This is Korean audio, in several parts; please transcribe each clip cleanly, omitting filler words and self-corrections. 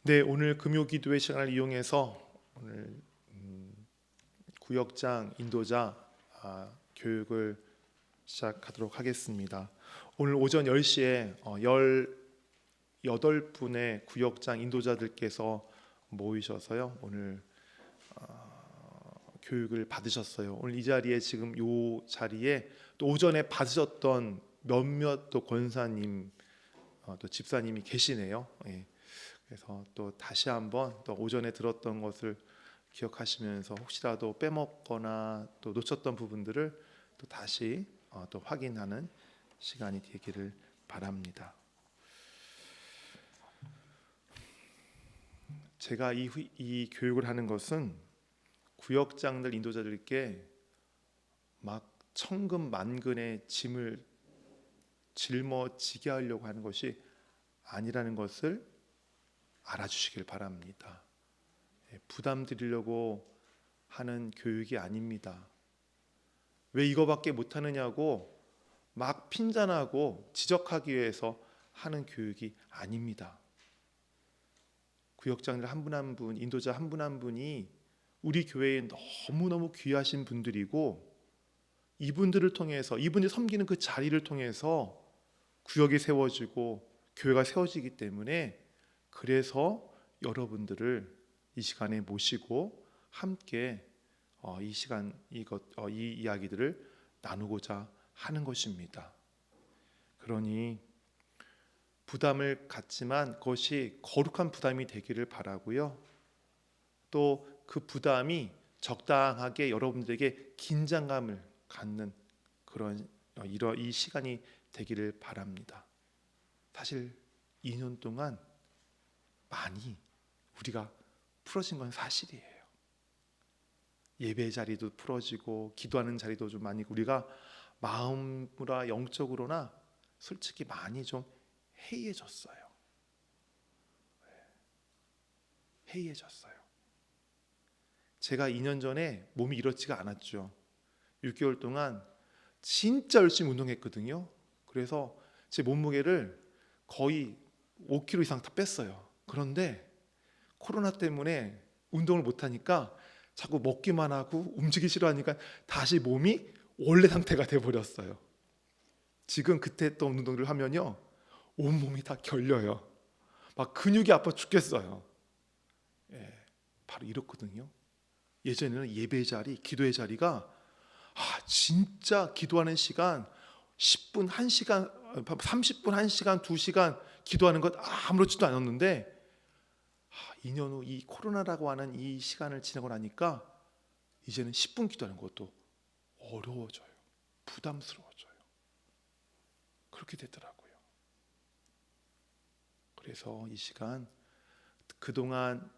네, 오늘 금요 기도회 시간을 이용해서 오늘 구역장 인도자 교육을 시작하도록 하겠습니다. 오늘 오전 10시에 18분의 구역장 인도자들께서 모이셔서요. 오늘 교육을 받으셨어요. 오늘 이 자리에 지금 이 자리에 또 오전에 받으셨던 몇몇 또 권사님 또 집사님이 계시네요. 예. 그래서 또 다시 한번 또 오전에 들었던 것을 기억하시면서 혹시라도 빼먹거나 또 놓쳤던 부분들을 또 다시 또 확인하는 시간이 되기를 바랍니다. 제가 이 교육을 하는 것은 구역장들 인도자들께 막 천근만근의 짐을 짊어지게 하려고 하는 것이 아니라는 것을 알아주시길 바랍니다. 부담 드리려고 하는 교육이 아닙니다. 왜 이거밖에 못하느냐고 막 핀잔하고 지적하기 위해서 하는 교육이 아닙니다. 구역장들 한 분 한 분, 인도자 한 분 한 분이 우리 교회에 너무너무 귀하신 분들이고 이분들을 통해서 이분들이 섬기는 그 자리를 통해서 구역이 세워지고 교회가 세워지기 때문에 그래서 여러분들을 이 시간에 모시고 함께 이 이야기들을 나누고자 하는 것입니다. 그러니 부담을 갖지만 그것이 거룩한 부담이 되기를 바라고요. 또 그 부담이 적당하게 여러분들에게 긴장감을 갖는 그런 이 시간이 되기를 바랍니다. 사실 2년 동안 많이 우리가 풀어진 건 사실이에요. 예배 자리도 풀어지고 기도하는 자리도 좀 많이 우리가 마음으로 영적으로나 솔직히 많이 좀 해이해졌어요. 해이해졌어요. 제가 2년 전에 몸이 이렇지가 않았죠. 6개월 동안 진짜 열심히 운동했거든요. 그래서 제 몸무게를 거의 5kg 이상 다 뺐어요. 그런데 코로나 때문에 운동을 못하니까 자꾸 먹기만 하고 움직이기 싫어하니까 다시 몸이 원래 상태가 돼버렸어요. 지금 그때 했던 운동을 하면요 온몸이 다 결려요. 막 근육이 아파 죽겠어요. 바로 이렇거든요. 예전에는 예배 자리, 기도의 자리가 진짜 기도하는 시간 10분, 1시간, 30분, 1시간, 2시간 기도하는 것 아무렇지도 않았는데 2년 후 이 코로나라고 하는 이 시간을 지나고 나니까 이제는 10분 기도하는 것도 어려워져요. 부담스러워져요. 그렇게 되더라고요. 그래서 이 시간 그동안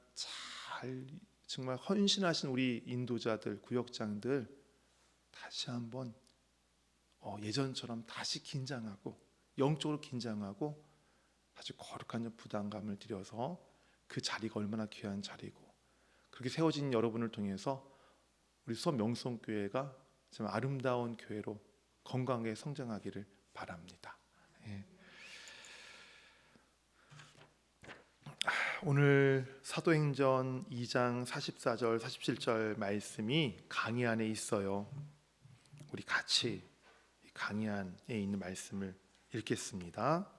정말 헌신하신 우리 인도자들, 구역장들 다시 한번 예전처럼 다시 긴장하고 영적으로 긴장하고 아주 거룩한 부담감을 들여서 그 자리가 얼마나 귀한 자리고 그렇게 세워진 여러분을 통해서 우리 수원 명성교회가 정말 아름다운 교회로 건강하게 성장하기를 바랍니다. 오늘 사도행전 2장 44절 47절 말씀이 강의 안에 있어요. 우리 같이 강의 안에 있는 말씀을 읽겠습니다.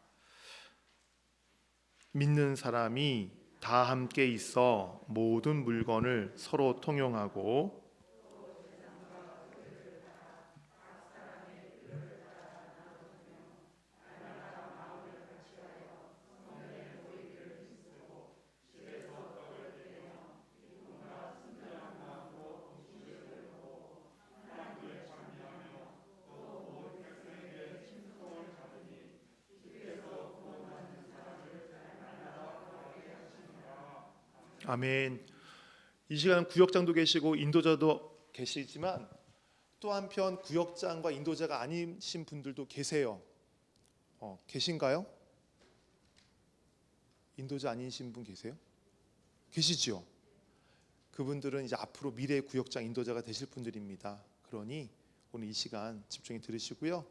믿는 사람이 다 함께 있어 모든 물건을 서로 통용하고 아멘. 이 시간 구역장도 계시고 인도자도 계시지만 또 한편 구역장과 인도자가 아니신 분들도 계세요. 계신가요? 인도자 아니신 분 계세요? 계시죠? 그분들은 이제 앞으로 미래의 구역장 인도자가 되실 분들입니다. 그러니 오늘 이 시간 집중해 들으시고요.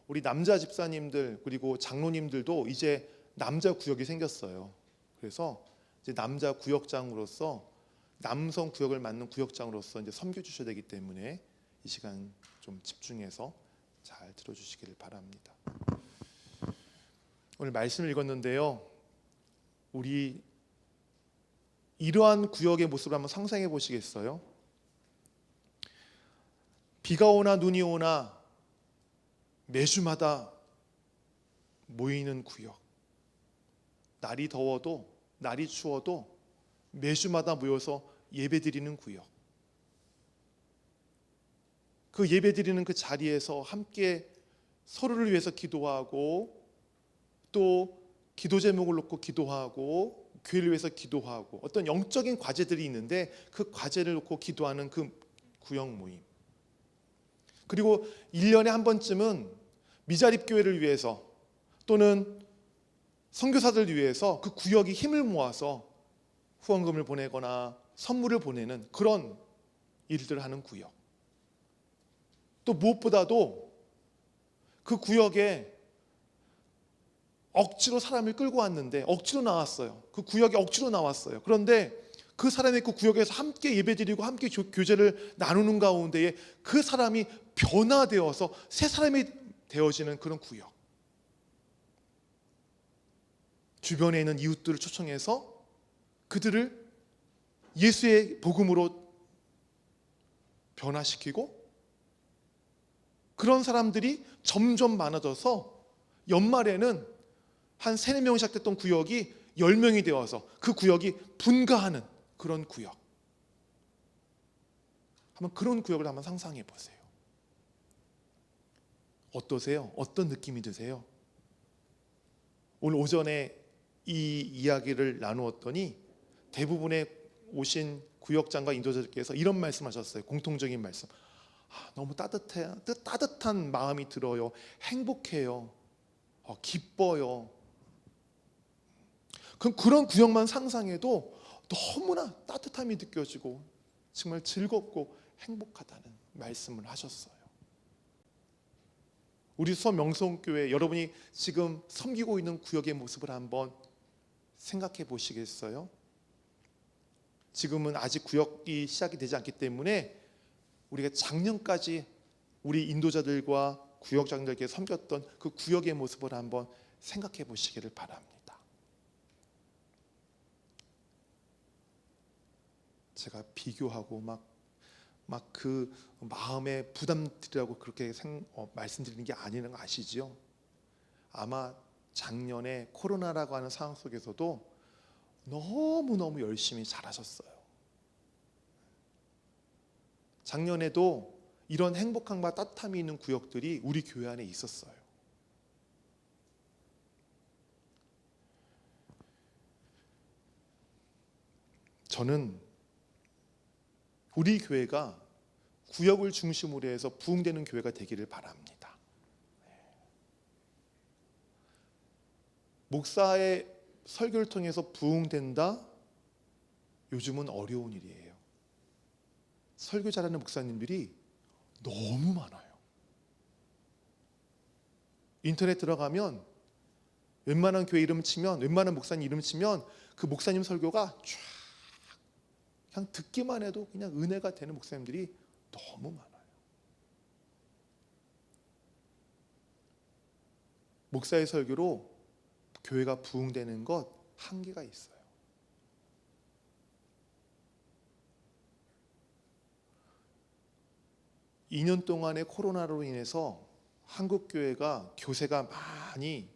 우리 남자 집사님들 그리고 장로님들도 이제 남자 구역이 생겼어요. 그래서 이제 남자 구역장으로서 남성 구역을 맡는 구역장으로서 이제 섬겨 주셔야 되기 때문에 이 시간 좀 집중해서 잘 들어주시기를 바랍니다. 오늘 말씀을 읽었는데요. 우리 이러한 구역의 모습을 한번 상상해 보시겠어요? 비가 오나 눈이 오나 매주마다 모이는 구역. 날이 더워도 날이 추워도 매주마다 모여서 예배드리는 구역. 그 예배드리는 그 자리에서 함께 서로를 위해서 기도하고 또 기도 제목을 놓고 기도하고 교회를 위해서 기도하고 어떤 영적인 과제들이 있는데 그 과제를 놓고 기도하는 그 구역 모임. 그리고 1년에 한 번쯤은 미자립교회를 위해서 또는 선교사들 위해서 그 구역이 힘을 모아서 후원금을 보내거나 선물을 보내는 그런 일들을 하는 구역. 또 무엇보다도 그 구역에 억지로 사람을 끌고 왔는데 억지로 나왔어요. 그 구역에 억지로 나왔어요. 그런데 그 사람이 그 구역에서 함께 예배드리고 함께 교제를 나누는 가운데에 그 사람이 변화되어서 새 사람이 되어지는 그런 구역. 주변에 있는 이웃들을 초청해서 그들을 예수의 복음으로 변화시키고 그런 사람들이 점점 많아져서 연말에는 한 3-4명 시작됐던 구역이 10명이 되어서 그 구역이 분가하는 그런 구역. 한번 그런 구역을 한번 상상해 보세요. 어떠세요? 어떤 느낌이 드세요? 오늘 오전에 이 이야기를 나누었더니 대부분의 오신 구역장과 인도자들께서 이런 말씀하셨어요. 공통적인 말씀. 너무 따뜻한 마음이 들어요. 행복해요. 기뻐요. 그런 구역만 상상해도 너무나 따뜻함이 느껴지고 정말 즐겁고 행복하다는 말씀을 하셨어요. 우리 수원명성교회 여러분이 지금 섬기고 있는 구역의 모습을 한번 생각해 보시겠어요? 지금은 아직 구역이 시작이 되지 않기 때문에 우리가 작년까지 우리 인도자들과 구역장들에게 섬겼던 그 구역의 모습을 한번 생각해 보시기를 바랍니다. 제가 비교하고 막 그 마음에 부담드리라고 그렇게 말씀드리는 게 아니라는 거 아시죠? 아마 작년에 코로나라고 하는 상황 속에서도 너무너무 열심히 잘하셨어요. 작년에도 이런 행복함과 따뜻함이 있는 구역들이 우리 교회 안에 있었어요. 저는 우리 교회가 구역을 중심으로 해서 부흥되는 교회가 되기를 바랍니다. 목사의 설교를 통해서 부흥된다? 요즘은 어려운 일이에요. 설교 잘하는 목사님들이 너무 많아요. 인터넷 들어가면 웬만한 교회 이름 치면, 웬만한 목사님 이름 치면 그 목사님 설교가 쫙 그냥 듣기만 해도 그냥 은혜가 되는 목사님들이 너무 많아요. 목사의 설교로 교회가 부흥되는 것 한계가 있어요. (2년) 동안의 코로나로 인해서 한국 교회가 교세가 많이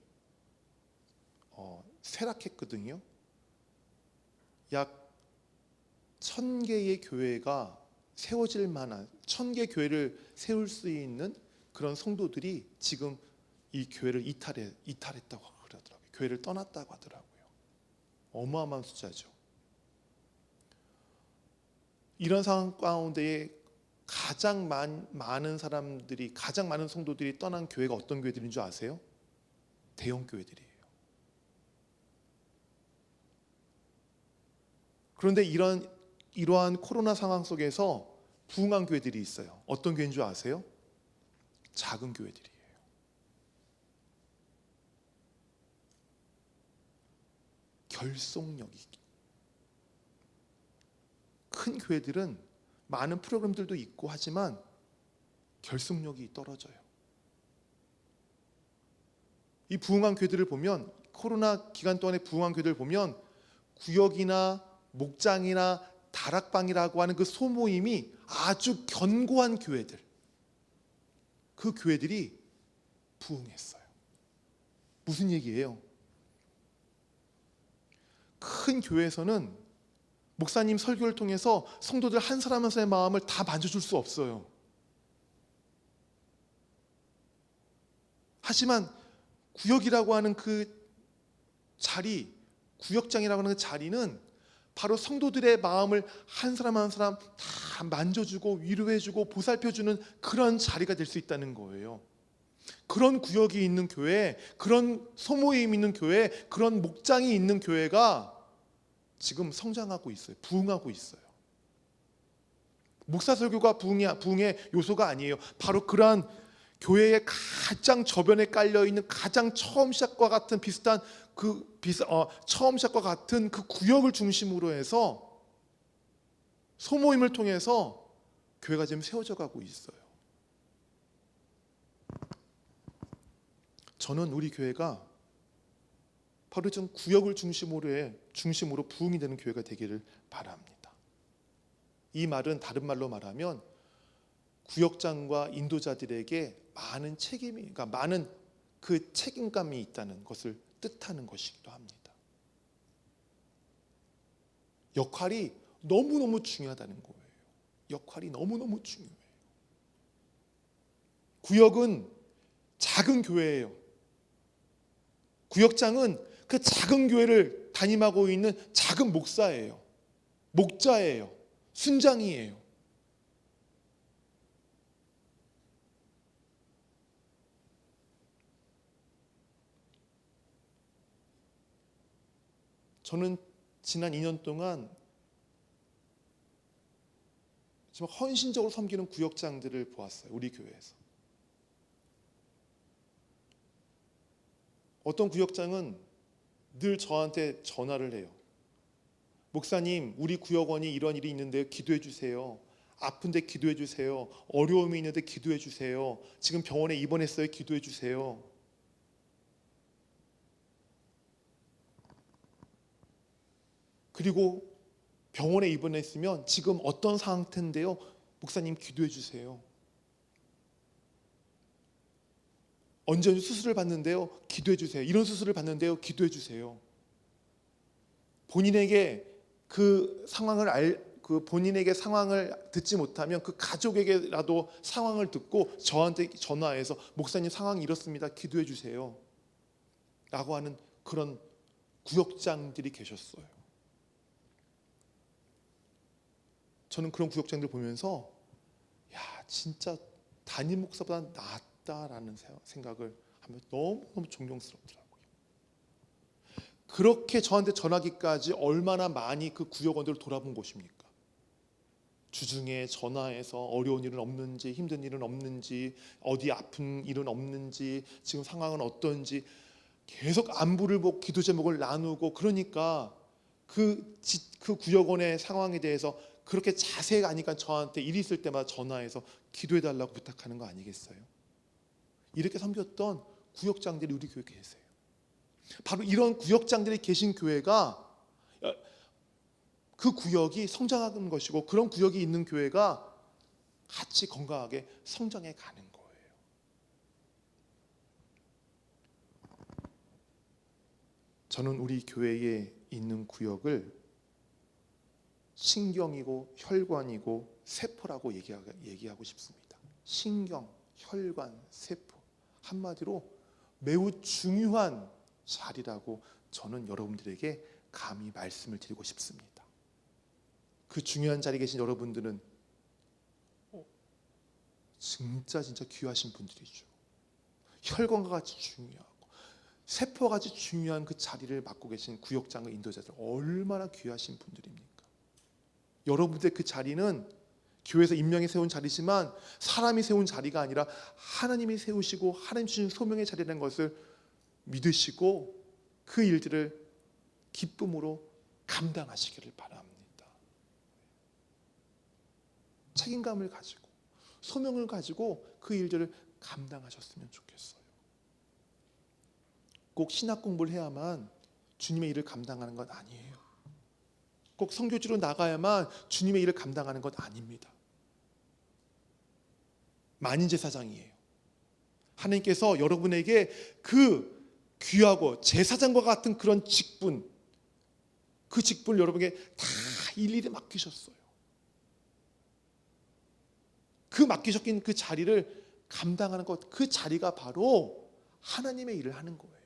쇠락했거든요. 약 1000개의 교회가 세워질 만한 1000개 교회를 세울 수 있는 그런 성도들이 지금 이 교회를 이탈했다고 그러더라고요. 교회를 떠났다고 하더라고요. 어마어마한 숫자죠. 이런 상황 가운데에 가장 많은 사람들이, 가장 많은 성도들이 떠난 교회가 어떤 교회들인 줄 아세요? 대형 교회들이에요. 그런데 이러한 코로나 상황 속에서 부흥한 교회들이 있어요. 어떤 교회인 줄 아세요? 작은 교회들이에요. 결속력이 큰 교회들은 많은 프로그램들도 있고 하지만 결속력이 떨어져요. 이 부흥한 교회들을 보면, 코로나 기간 동안에 부흥한 교회들을 보면 구역이나 목장이나 다락방이라고 하는 그 소모임이 아주 견고한 교회들, 그 교회들이 부흥했어요. 무슨 얘기예요? 큰 교회에서는 목사님 설교를 통해서 성도들 한 사람 한 사람의 마음을 다 만져줄 수 없어요. 하지만 구역이라고 하는 그 자리, 구역장이라고 하는 그 자리는 바로 성도들의 마음을 한 사람 한 사람 다 만져주고 위로해주고 보살펴주는 그런 자리가 될 수 있다는 거예요. 그런 구역이 있는 교회, 그런 소모임 있는 교회, 그런 목장이 있는 교회가 지금 성장하고 있어요. 부흥하고 있어요. 목사 설교가 부흥의 요소가 아니에요. 바로 그러한 교회의 가장 저변에 깔려 있는 가장 처음 시작과 같은 비슷한 처음 시작과 같은 그 구역을 중심으로 해서 소모임을 통해서 교회가 지금 세워져 가고 있어요. 저는 우리 교회가 바로 좀 구역을 중심으로 부흥이 되는 교회가 되기를 바랍니다. 이 말은 다른 말로 말하면 구역장과 인도자들에게 많은 책임이, 그러니까 많은 그 책임감이 있다는 것을 뜻하는 것이기도 합니다. 역할이 너무너무 중요하다는 거예요. 역할이 너무너무 중요해요. 구역은 작은 교회예요. 구역장은 그 작은 교회를 담임하고 있는 작은 목사예요. 목자예요. 순장이에요. 저는 지난 2년 동안 정말 헌신적으로 섬기는 구역장들을 보았어요. 우리 교회에서. 어떤 구역장은 늘 저한테 전화를 해요. 목사님, 우리 구역원이 이런 일이 있는데 기도해 주세요. 아픈데 기도해 주세요. 어려움이 있는데 기도해 주세요. 지금 병원에 입원했어요. 기도해 주세요. 그리고 병원에 입원했으면 지금 어떤 상태인데요? 목사님 기도해 주세요. 언제 수술을 받는데요? 기도해 주세요. 이런 수술을 받는데요? 기도해 주세요. 본인에게 본인에게 상황을 듣지 못하면 그 가족에게라도 상황을 듣고 저한테 전화해서 목사님 상황이 이렇습니다. 기도해 주세요. 라고 하는 그런 구역장들이 계셨어요. 저는 그런 구역장들 보면서 야, 진짜 담임 목사보다 낫다라는 생각을 하면 너무너무 존경스럽더라고요. 그렇게 저한테 전화기까지 얼마나 많이 그 구역원들을 돌아본 것입니까? 주중에 전화해서 어려운 일은 없는지, 힘든 일은 없는지, 어디 아픈 일은 없는지, 지금 상황은 어떤지 계속 안부를 보고 기도 제목을 나누고, 그러니까 그 구역원의 상황에 대해서 그렇게 자세히 아니까 저한테 일이 있을 때마다 전화해서 기도해달라고 부탁하는 거 아니겠어요? 이렇게 섬겼던 구역장들이 우리 교회에 계세요. 바로 이런 구역장들이 계신 교회가, 그 구역이 성장하는 것이고, 그런 구역이 있는 교회가 같이 건강하게 성장해 가는 거예요. 저는 우리 교회에 있는 구역을 신경이고 혈관이고 세포라고 얘기하고 싶습니다. 신경, 혈관, 세포, 한마디로 매우 중요한 자리라고 저는 여러분들에게 감히 말씀을 드리고 싶습니다. 그 중요한 자리에 계신 여러분들은 진짜 귀하신 분들이죠. 혈관과 같이 중요하고 세포와 같이 중요한 그 자리를 맡고 계신 구역장과 인도자들, 얼마나 귀하신 분들입니까? 여러분들의 그 자리는 교회에서 임명이 세운 자리지만 사람이 세운 자리가 아니라 하나님이 세우시고 하나님 주신 소명의 자리라는 것을 믿으시고 그 일들을 기쁨으로 감당하시기를 바랍니다. 책임감을 가지고 소명을 가지고 그 일들을 감당하셨으면 좋겠어요. 꼭 신학 공부를 해야만 주님의 일을 감당하는 건 아니에요. 꼭 선교지로 나가야만 주님의 일을 감당하는 건 아닙니다. 만인제사장이에요. 하나님께서 여러분에게 그 귀하고 제사장과 같은 그런 직분, 그 직분을 여러분에게 다 일일이 맡기셨어요. 그 맡기셨긴 그 자리를 감당하는 것, 그 자리가 바로 하나님의 일을 하는 거예요.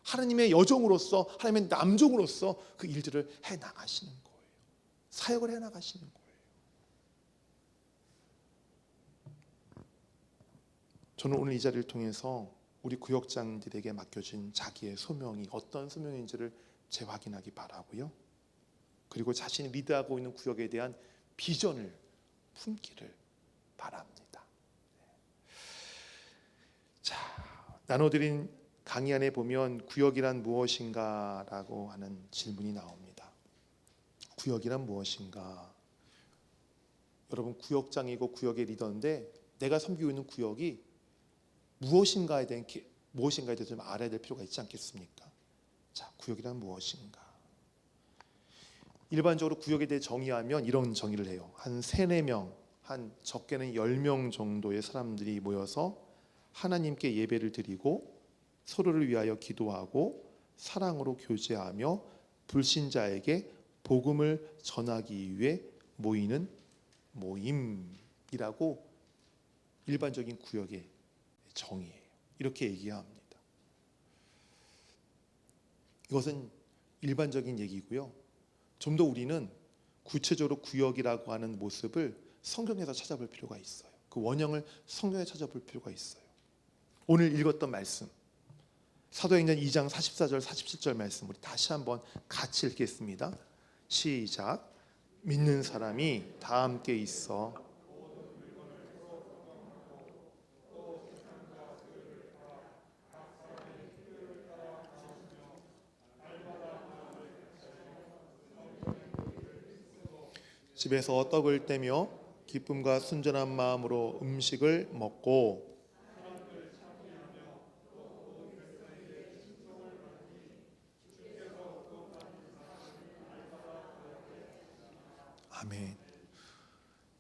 하나님의 여종으로서, 하나님의 남종으로서 그 일들을 해나가시는 거예요. 사역을 해나가시는 거예요. 저는 오늘 이 자리를 통해서 우리 구역장들에게 맡겨진 자기의 소명이 어떤 소명인지를 재확인하기 바라고요. 그리고 자신이 리드하고 있는 구역에 대한 비전을 품기를 바랍니다. 자, 나눠드린 강의 안에 보면 구역이란 무엇인가라고 하는 질문이 나옵니다. 구역이란 무엇인가? 여러분, 구역장이고 구역의 리더인데 내가 섬기고 있는 구역이 무엇인가에 대해서 좀 알아야 될 필요가 있지 않겠습니까? 자, 구역이란 무엇인가? 일반적으로 구역에 대해 정의하면 이런 정의를 해요. 한 3, 4명, 한 적게는 10명 정도의 사람들이 모여서 하나님께 예배를 드리고 서로를 위하여 기도하고 사랑으로 교제하며 불신자에게 복음을 전하기 위해 모이는 모임이라고 일반적인 구역의 정의예요. 이렇게 얘기합니다. 이것은 일반적인 얘기고요. 좀 더 우리는 구체적으로 구역이라고 하는 모습을 성경에서 찾아볼 필요가 있어요. 그 원형을 성경에 찾아볼 필요가 있어요. 오늘 읽었던 말씀, 사도행전 2장 44절 47절 말씀 우리 다시 한번 같이 읽겠습니다. 시작. 믿는 사람이 다 함께 있어 집에서 떡을 떼며 기쁨과 순전한 마음으로 음식을 먹고 아멘.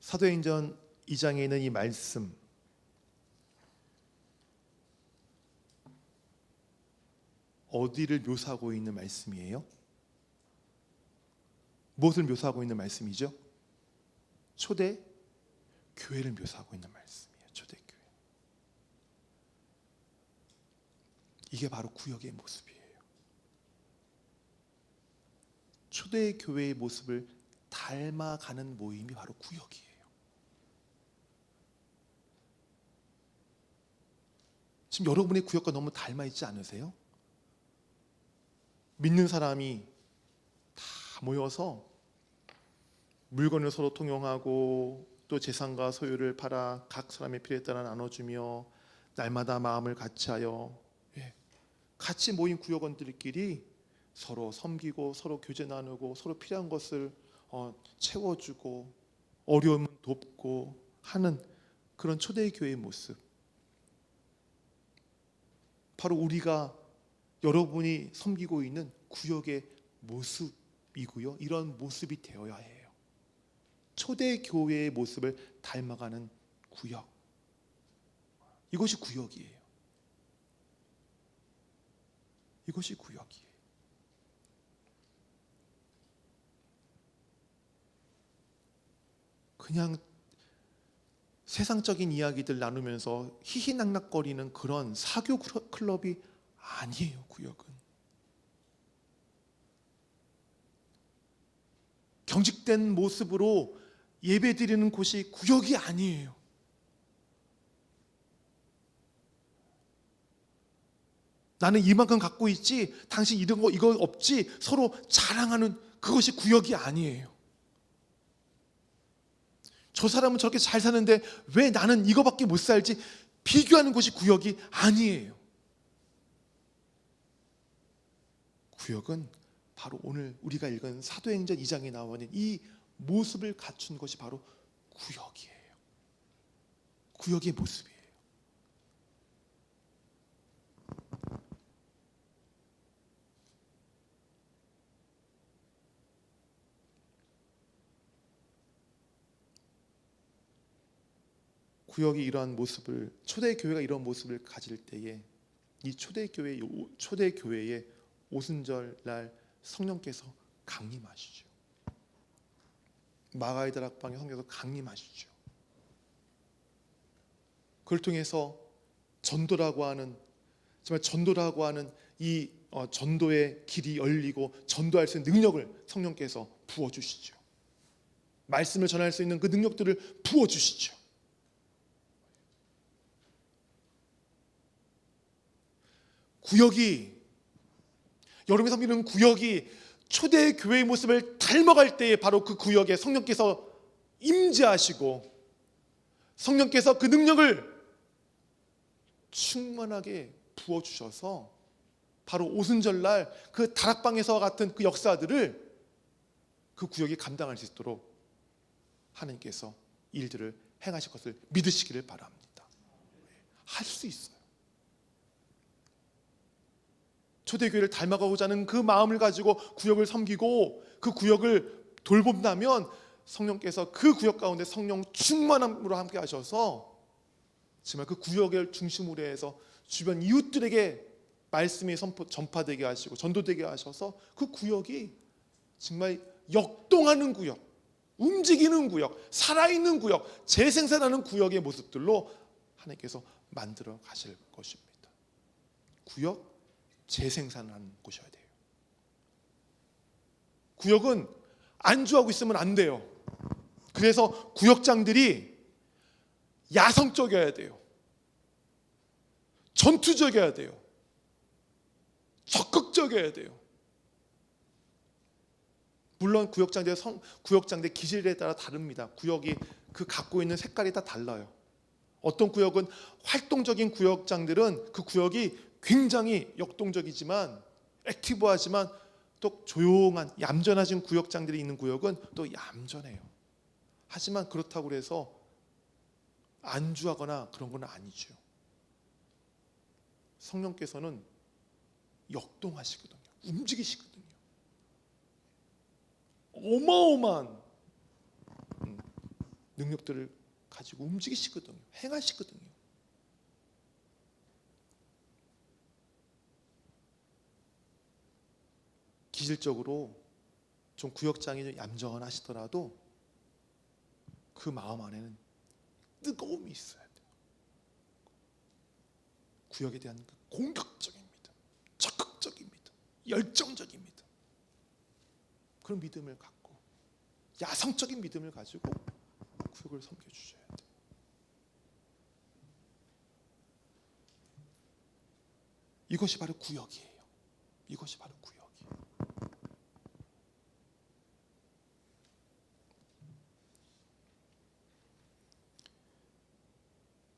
사도행전 2장에 있는 이 말씀, 어디를 묘사하고 있는 말씀이에요? 무엇을 묘사하고 있는 말씀이죠? 초대 교회를 묘사하고 있는 말씀이에요. 초대 교회. 이게 바로 구역의 모습이에요. 초대 교회의 모습을 닮아가는 모임이 바로 구역이에요. 지금 여러분의 구역과 너무 닮아 있지 않으세요? 믿는 사람이 다 모여서 물건을 서로 통용하고 또 재산과 소유를 팔아 각 사람의 필요에 따라 나눠주며 날마다 마음을 같이하여 같이 모인 구역원들끼리 서로 섬기고 서로 교제 나누고 서로 필요한 것을 채워주고 어려움을 돕고 하는 그런 초대의 교회의 모습, 바로 우리가 여러분이 섬기고 있는 구역의 모습이고요. 이런 모습이 되어야 해요. 초대 교회의 모습을 닮아가는 구역, 이것이 구역이에요. 이것이 구역이에요. 그냥 세상적인 이야기들 나누면서 희희낙낙거리는 그런 사교 클럽이 아니에요. 구역은 경직된 모습으로 예배드리는 곳이 구역이 아니에요. 나는 이만큼 갖고 있지 당신 이런 거 이거 없지 서로 자랑하는 그것이 구역이 아니에요. 저 사람은 저렇게 잘 사는데 왜 나는 이거밖에 못 살지 비교하는 것이 구역이 아니에요. 구역은 바로 오늘 우리가 읽은 사도행전 2장에 나오는 이 모습을 갖춘 것이 바로 구역이에요. 구역의 모습이에요. 구역이 이러한 모습을, 초대교회가 이런 모습을 가질 때에 이 초대교회의 오순절 날 성령께서 강림하시죠. 마가의 다락방에 성령께서 강림하시죠. 그걸 통해서 전도라고 하는, 정말 전도라고 하는 이 전도의 길이 열리고 전도할 수 있는 능력을 성령께서 부어주시죠. 말씀을 전할 수 있는 그 능력들을 부어주시죠. 구역이, 여러분이 섬기는 구역이 초대교회의 모습을 닮아갈 때에 바로 그 구역에 성령께서 임재하시고 성령께서 그 능력을 충만하게 부어주셔서 바로 오순절날 그 다락방에서와 같은 그 역사들을 그 구역이 감당할 수 있도록 하나님께서 일들을 행하실 것을 믿으시기를 바랍니다. 할 수 있어요. 초대교회를 닮아가고자 하는 그 마음을 가지고 구역을 섬기고 그 구역을 돌본다면 성령께서 그 구역 가운데 성령 충만함으로 함께 하셔서 정말 그 구역을 중심으로 해서 주변 이웃들에게 말씀이 전파되게 하시고 전도되게 하셔서 그 구역이 정말 역동하는 구역, 움직이는 구역, 살아있는 구역, 재생산하는 구역의 모습들로 하나님께서 만들어 가실 것입니다. 구역 재생산하는 곳이어야 돼요. 구역은 안주하고 있으면 안 돼요. 그래서 구역장들이 야성적이어야 돼요. 전투적이어야 돼요. 적극적이어야 돼요. 물론 구역장대 기질에 따라 다릅니다. 구역이 그 갖고 있는 색깔이 다 달라요. 어떤 구역은 활동적인 구역장들은 그 구역이 굉장히 역동적이지만 액티브하지만 또 조용한 얌전하신 구역장들이 있는 구역은 또 얌전해요. 하지만 그렇다고 해서 안주하거나 그런 건 아니죠. 성령께서는 역동하시거든요. 움직이시거든요. 어마어마한 능력들을 가지고 움직이시거든요. 행하시거든요. 기질적으로 좀 구역장이 좀 얌전하시더라도 그 마음 안에는 뜨거움이 있어야 돼요. 구역에 대한 그 공격적인 믿음, 적극적인 믿음, 열정적인 믿음, 그런 믿음을 갖고 야성적인 믿음을 가지고 구역을 섬겨주셔야 돼요. 이것이 바로 구역이에요. 이것이 바로 구역이에요.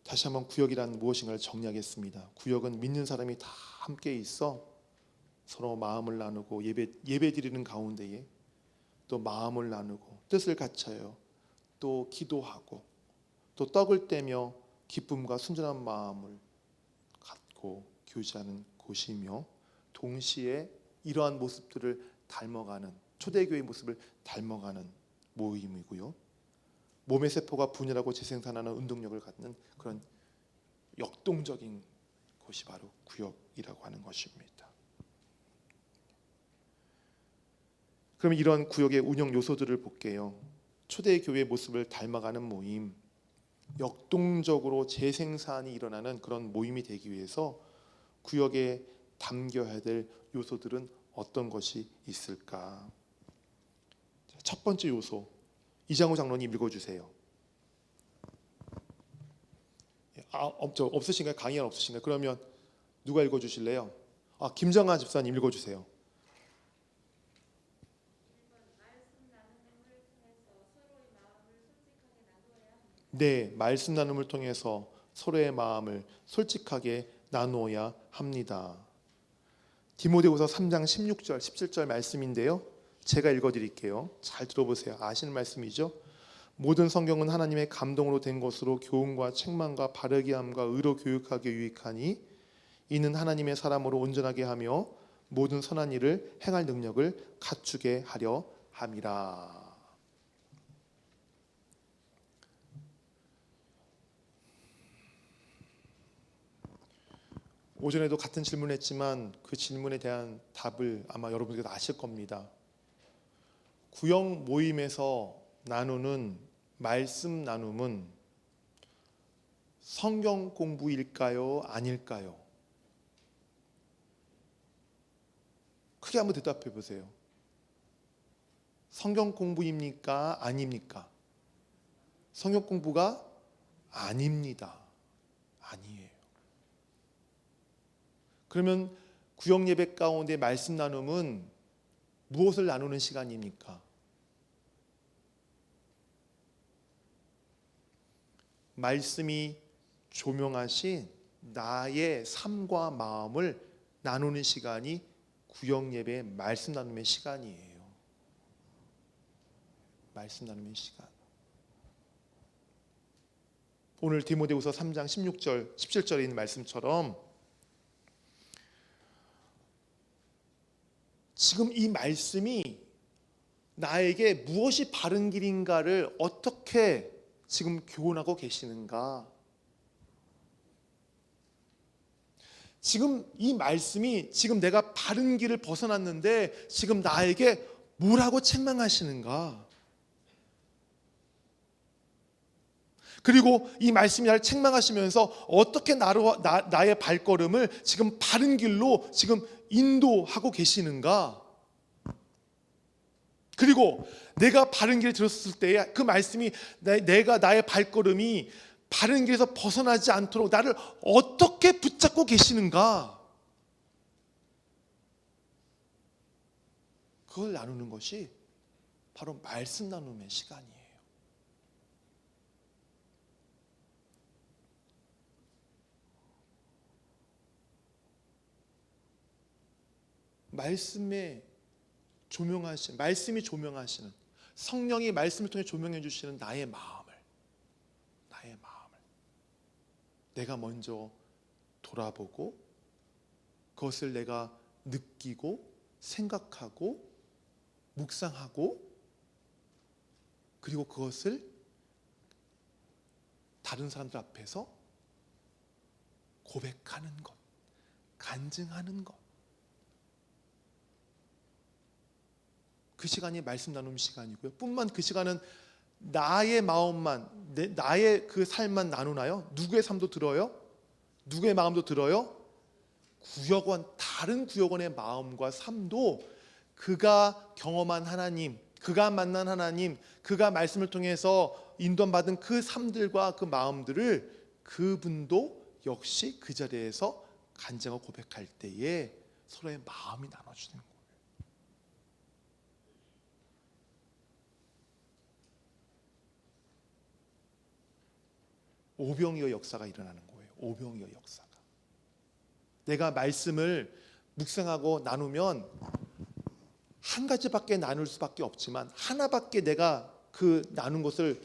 다시 한번 구역이란 무엇인가를 정리하겠습니다. 구역은 믿는 사람이 다 함께 있어 서로 마음을 나누고 예배 드리는 가운데에 또 마음을 나누고 뜻을 같여요. 또 기도하고 또 떡을 떼며 기쁨과 순전한 마음을 갖고 교제하는 곳이며 동시에 이러한 모습들을 닮아가는 초대교회의 모습을 닮아가는 모임이고요. 몸의 세포가 분열하고 재생산하는 운동력을 갖는 그런 역동적인 곳이 바로 구역이라고 하는 것입니다. 그럼 이런 구역의 운영 요소들을 볼게요. 초대교회의 모습을 닮아가는 모임, 역동적으로 재생산이 일어나는 그런 모임이 되기 위해서 구역에 담겨야 될 요소들은 어떤 것이 있을까? 첫 번째 요소, 이장호 장로님 읽어주세요. 없으신가요? 강의안 없으신가요? 그러면 누가 읽어주실래요? 김정아 집사님 읽어주세요. 네, 말씀 나눔을 통해서 서로의 마음을 솔직하게 나누어야 합니다. 디모데후서 3장 16절, 17절 말씀인데요. 제가 읽어드릴게요. 잘 들어보세요. 아시는 말씀이죠. 모든 성경은 하나님의 감동으로 된 것으로 교훈과 책망과 바르게 함과 의로 교육하기에 유익하니 이는 하나님의 사람으로 온전하게 하며 모든 선한 일을 행할 능력을 갖추게 하려 함이라. 오전에도 같은 질문했지만 그 질문에 대한 답을 아마 여러분들도 아실 겁니다. 구역 모임에서 나누는 말씀 나눔은 성경 공부일까요? 아닐까요? 크게 한번 대답해 보세요. 성경 공부입니까? 아닙니까? 성경 공부가 아닙니다. 아니에요. 그러면 구역 예배 가운데 말씀 나눔은 무엇을 나누는 시간입니까? 말씀이 조명하신 나의 삶과 마음을 나누는 시간이 구역 예배의 말씀 나눔의 시간이에요. 말씀 나눔의 시간. 오늘 디모데후서 3장 16절, 17절에 있는 말씀처럼 지금 이 말씀이 나에게 무엇이 바른 길인가를 어떻게 지금 교훈하고 계시는가? 지금 이 말씀이 지금 내가 바른 길을 벗어났는데 지금 나에게 뭐라고 책망하시는가? 그리고 이 말씀이 나를 책망하시면서 어떻게 나의 발걸음을 지금 바른 길로 지금 인도하고 계시는가? 그리고 내가 바른 길에 들었을 때에 그 말씀이 내가 나의 발걸음이 바른 길에서 벗어나지 않도록 나를 어떻게 붙잡고 계시는가? 그걸 나누는 것이 바로 말씀 나눔의 시간이에요. 말씀이 조명하시는 성령이 말씀을 통해 조명해 주시는 나의 마음을 내가 먼저 돌아보고 그것을 내가 느끼고 생각하고 묵상하고 그리고 그것을 다른 사람들 앞에서 고백하는 것, 간증하는 것. 그 시간이 말씀 나눔 시간이고요. 뿐만 그 시간은 나의 마음만, 나의 그 삶만 나누나요? 누구의 삶도 들어요? 누구의 마음도 들어요? 다른 구역원의 마음과 삶도 그가 경험한 하나님, 그가 만난 하나님, 그가 말씀을 통해서 인도받은 그 삶들과 그 마음들을 그분도 역시 그 자리에서 간증하고 고백할 때에 서로의 마음이 나눠지는 거예요. 오병이어 역사가 일어나는 거예요. 오병이어 역사가. 내가 말씀을 묵상하고 나누면 한 가지밖에 나눌 수밖에 없지만 하나밖에 내가 그 나눈 것을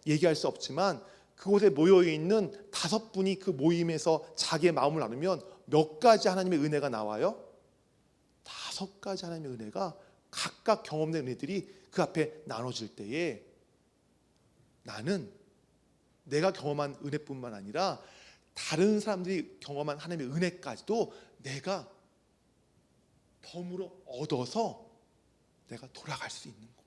얘기할 수 없지만 그곳에 모여 있는 5분이 그 모임에서 자기의 마음을 나누면 몇 가지 하나님의 은혜가 나와요? 5가지 하나님의 은혜가 각각 경험된 은혜들이 그 앞에 나눠질 때에 나는 내가 경험한 은혜뿐만 아니라 다른 사람들이 경험한 하나님의 은혜까지도 내가 덤으로 얻어서 내가 돌아갈 수 있는 거예요.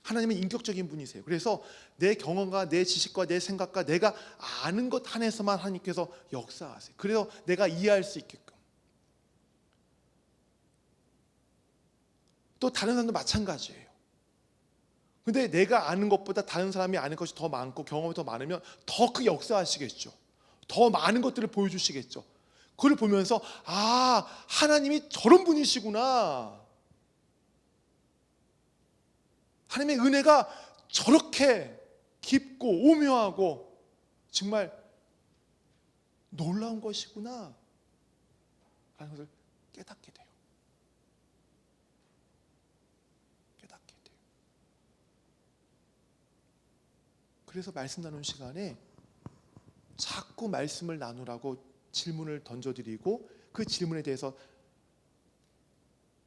하나님은 인격적인 분이세요. 그래서 내 경험과 내 지식과 내 생각과 내가 아는 것 한에서만 하나님께서 역사하세요. 그래서 내가 이해할 수 있게끔. 또 다른 사람도 마찬가지예요. 근데 내가 아는 것보다 다른 사람이 아는 것이 더 많고 경험이 더 많으면 더 크게 역사하시겠죠. 더 많은 것들을 보여주시겠죠. 그걸 보면서 하나님이 저런 분이시구나. 하나님의 은혜가 저렇게 깊고 오묘하고 정말 놀라운 것이구나 라는 것을 깨닫게 돼요. 그래서 말씀 나누는 시간에 자꾸 말씀을 나누라고 질문을 던져드리고 그 질문에 대해서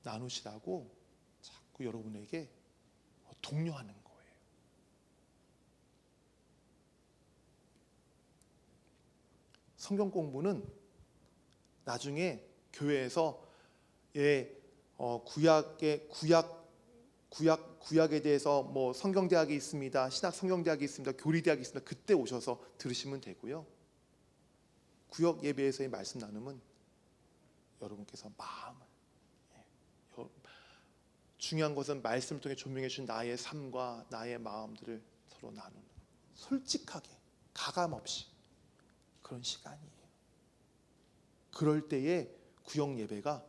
나누시라고 자꾸 여러분에게 독려하는 거예요. 성경 공부는 나중에 교회에서 구약에 대해서 뭐 성경대학이 있습니다, 신학 성경대학이 있습니다, 교리대학이 있습니다. 그때 오셔서 들으시면 되고요. 구역 예배에서의 말씀 나눔은 여러분께서 마음을, 중요한 것은 말씀을 통해 조명해 주신 나의 삶과 나의 마음들을 서로 나누는, 솔직하게 가감 없이 그런 시간이에요. 그럴 때에 구역 예배가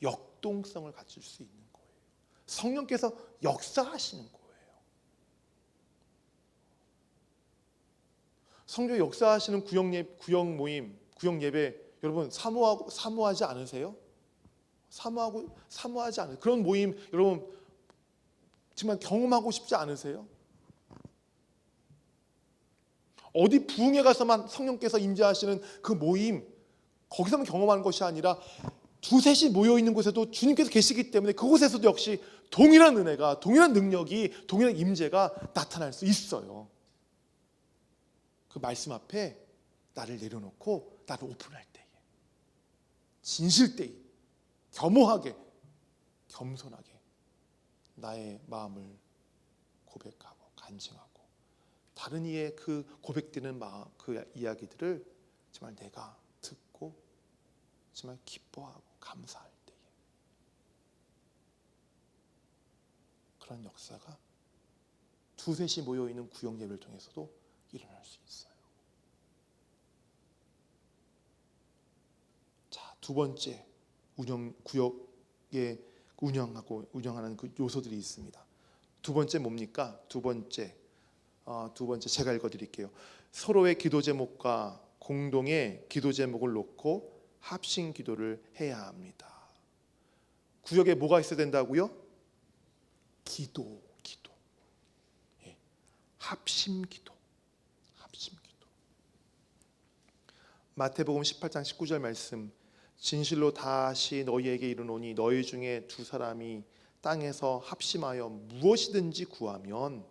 역동성을 갖출 수 있는 거예요. 성령께서 역사하시는 거예요. 성령 역사하시는 구역 모임, 구역 예배, 여러분 사모하지 않으세요? 사모하지 않으세요? 그런 모임 여러분 정말 경험하고 싶지 않으세요? 어디 부흥회 가서만 성령께서 임재하시는 그 모임, 거기서만 경험하는 것이 아니라 두셋이 모여있는 곳에도 주님께서 계시기 때문에 그곳에서도 역시 동일한 은혜가, 동일한 능력이, 동일한 임재가 나타날 수 있어요. 그 말씀 앞에 나를 내려놓고 나를 오픈할 때에, 진실 때에 겸허하게, 겸손하게 나의 마음을 고백하고 간증하고 다른 이의 그 고백되는 마음, 그 이야기들을 정말 내가 듣고 정말 기뻐하고 감사할 때에 그런 역사가 두셋이 모여있는 구역 예배를 통해서도 일어날 수 있어요. 자, 두 번째 구역에 운영하는 그 요소들이 있습니다. 두 번째 뭡니까? 두 번째 제가 읽어드릴게요. 서로의 기도 제목과 공동의 기도 제목을 놓고 합심 기도를 해야 합니다. 구역에 뭐가 있어야 된다고요? 기도. 예. 합심 기도. 마태복음 18장 19절 말씀. 진실로 다시 너희에게 이르노니 너희 중에 두 사람이 땅에서 합심하여 무엇이든지 구하면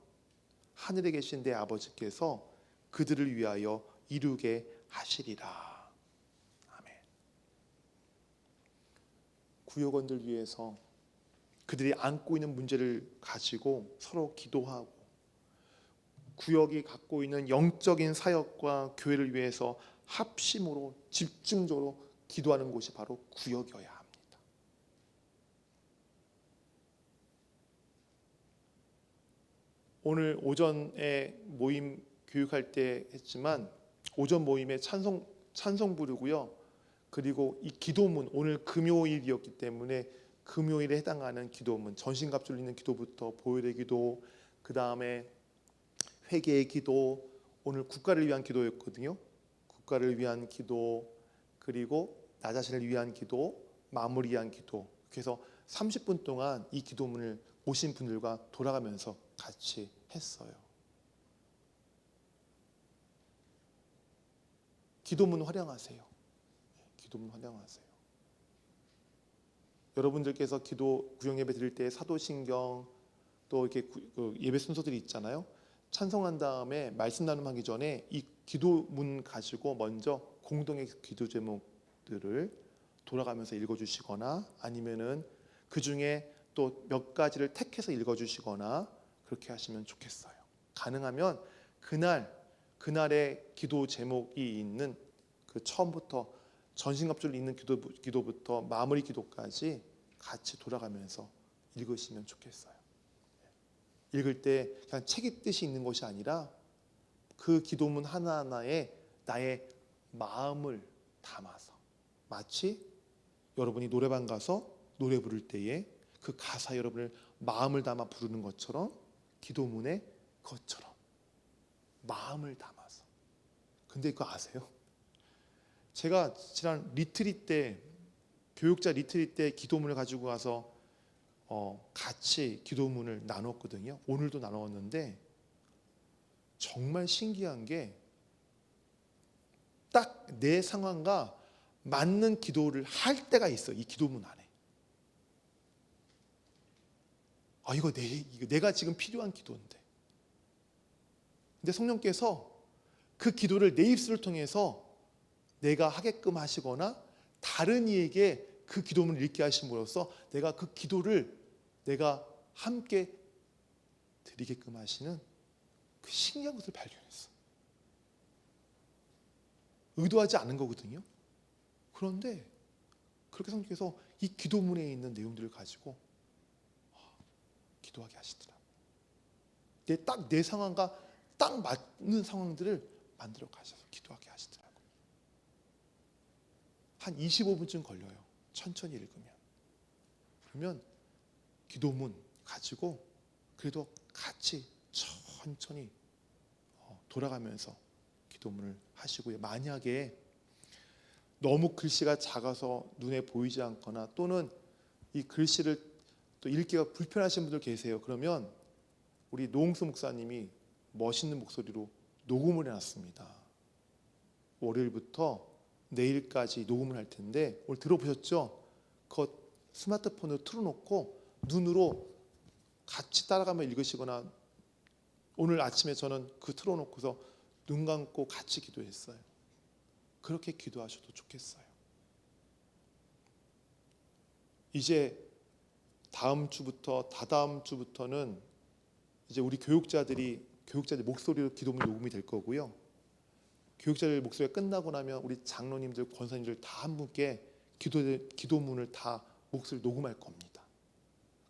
하늘에 계신 내 아버지께서 그들을 위하여 이루게 하시리라. 아멘. 구역원들 위해서 그들이 안고 있는 문제를 가지고 서로 기도하고 구역이 갖고 있는 영적인 사역과 교회를 위해서 합심으로 집중적으로 기도하는 곳이 바로 구역이어야 합니다. 오늘 오전에 모임 교육할 때 했지만 오전 모임에 찬송 부르고요. 그리고 이 기도문, 오늘 금요일이었기 때문에 금요일에 해당하는 기도문, 전신갑주를 입는 기도부터 보혈의 기도, 그 다음에 회개의 기도, 오늘 국가를 위한 기도였거든요. 국가를 위한 기도, 그리고 나 자신을 위한 기도, 마무리 위한 기도. 그래서 30분 동안 이 기도문을 오신 분들과 돌아가면서 같이 했어요. 기도문 활용하세요. 기도문 활용하세요. 여러분들께서 기도 구역 예배 드릴 때 사도신경 또 이렇게 예배 순서들이 있잖아요. 찬송한 다음에 말씀 나눔하기 전에 이 기도문 가지고 먼저 공동의 기도 제목들을 돌아가면서 읽어주시거나 아니면은 그 중에 또 몇 가지를 택해서 읽어주시거나 그렇게 하시면 좋겠어요. 가능하면 그날의 기도 제목이 있는 그 처음부터 전신갑주를 읽는 기도부터 마무리 기도까지 같이 돌아가면서 읽으시면 좋겠어요. 읽을 때 그냥 책 읽듯이 읽는 것이 아니라 그 기도문 하나하나에 나의 마음을 담아서 마치 여러분이 노래방 가서 노래 부를 때에 그 가사 여러분을 마음을 담아 부르는 것처럼 기도문에 것처럼 마음을 담아서. 근데 그거 아세요? 제가 지난 리트릿 때 교육자 리트릿 때 기도문을 가지고 가서 같이 기도문을 나눴거든요. 오늘도 나눴는데 정말 신기한 게 딱 내 상황과 맞는 기도를 할 때가 있어. 이 기도문 안에. 이거 내가 지금 필요한 기도인데. 근데 성령께서 그 기도를 내 입술을 통해서 내가 하게끔 하시거나 다른 이에게 그 기도문을 읽게 하심으로써 내가 그 기도를 내가 함께 드리게끔 하시는 그 신기한 것을 발견했어. 의도하지 않은 거거든요. 그런데 그렇게 성령께서 이 기도문에 있는 내용들을 가지고 기도하게 하시더라. 딱 내 상황과 딱 맞는 상황들을 만들어 가셔서 기도하게 하시더라고요. 한 25분쯤 걸려요. 천천히 읽으면. 그러면 기도문 가지고 그래도 같이 천천히 돌아가면서 기도문을 하시고요. 만약에 너무 글씨가 작아서 눈에 보이지 않거나 또는 이 글씨를 또 읽기가 불편하신 분들 계세요. 그러면 우리 노홍수 목사님이 멋있는 목소리로 녹음을 해놨습니다. 월요일부터 내일까지 녹음을 할 텐데 오늘 들어보셨죠? 그거 스마트폰으로 틀어놓고 눈으로 같이 따라가며 읽으시거나 오늘 아침에 저는 그 틀어놓고서 눈 감고 같이 기도했어요. 그렇게 기도하셔도 좋겠어요. 이제 다음 주부터 다다음 주부터는 이제 우리 교육자들 목소리로 기도문 녹음이 될 거고요. 교육자들 목소리가 끝나고 나면 우리 장로님들, 권사님들 다 한 분께 기도문을 다 목소리 녹음할 겁니다.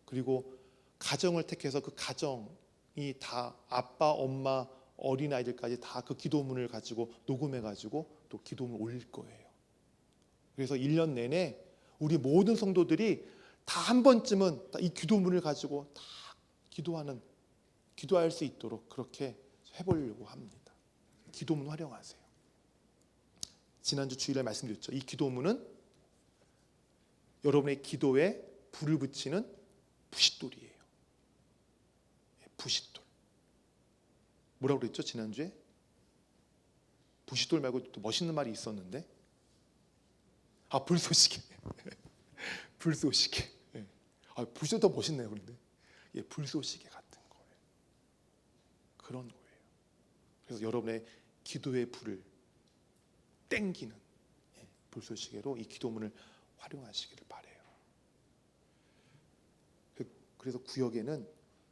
그리고 가정을 택해서 그 가정이 다 아빠, 엄마, 어린아이들까지 다 그 기도문을 가지고 녹음해가지고 또 기도문을 올릴 거예요. 그래서 1년 내내 우리 모든 성도들이 다 한 번쯤은 이 기도문을 가지고 다 기도할 수 있도록 그렇게 해보려고 합니다. 기도문 활용하세요. 지난주 주일에 말씀드렸죠. 이 기도문은 여러분의 기도에 불을 붙이는 부싯돌이에요. 부싯돌. 뭐라고 그랬죠? 지난주에? 부싯돌 말고 또 멋있는 말이 있었는데 불쏘시개. 불쏘시개. 부싯돌 더 멋있네요. 그런데 불쏘시개 같은 거예요. 그런 거예요. 그래서 여러분의 기도의 불을 땡기는 불쏘시개로 이 기도문을 활용하시기를 바라요. 그래서 구역에는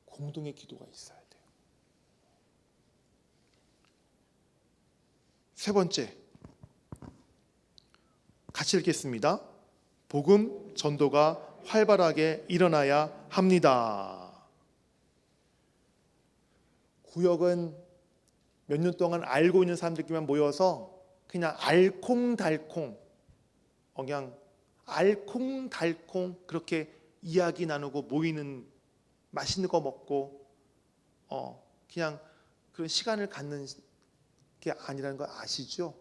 공동의 기도가 있어야 돼요. 세 번째, 같이 읽겠습니다. 복음 전도가 활발하게 일어나야 합니다. 구역은 몇 년 동안 알고 있는 사람들끼리만 모여서 그냥 알콩달콩 그냥 알콩달콩 그렇게 이야기 나누고 모이는, 맛있는 거 먹고 그냥 그런 시간을 갖는 게 아니라는 거 아시죠?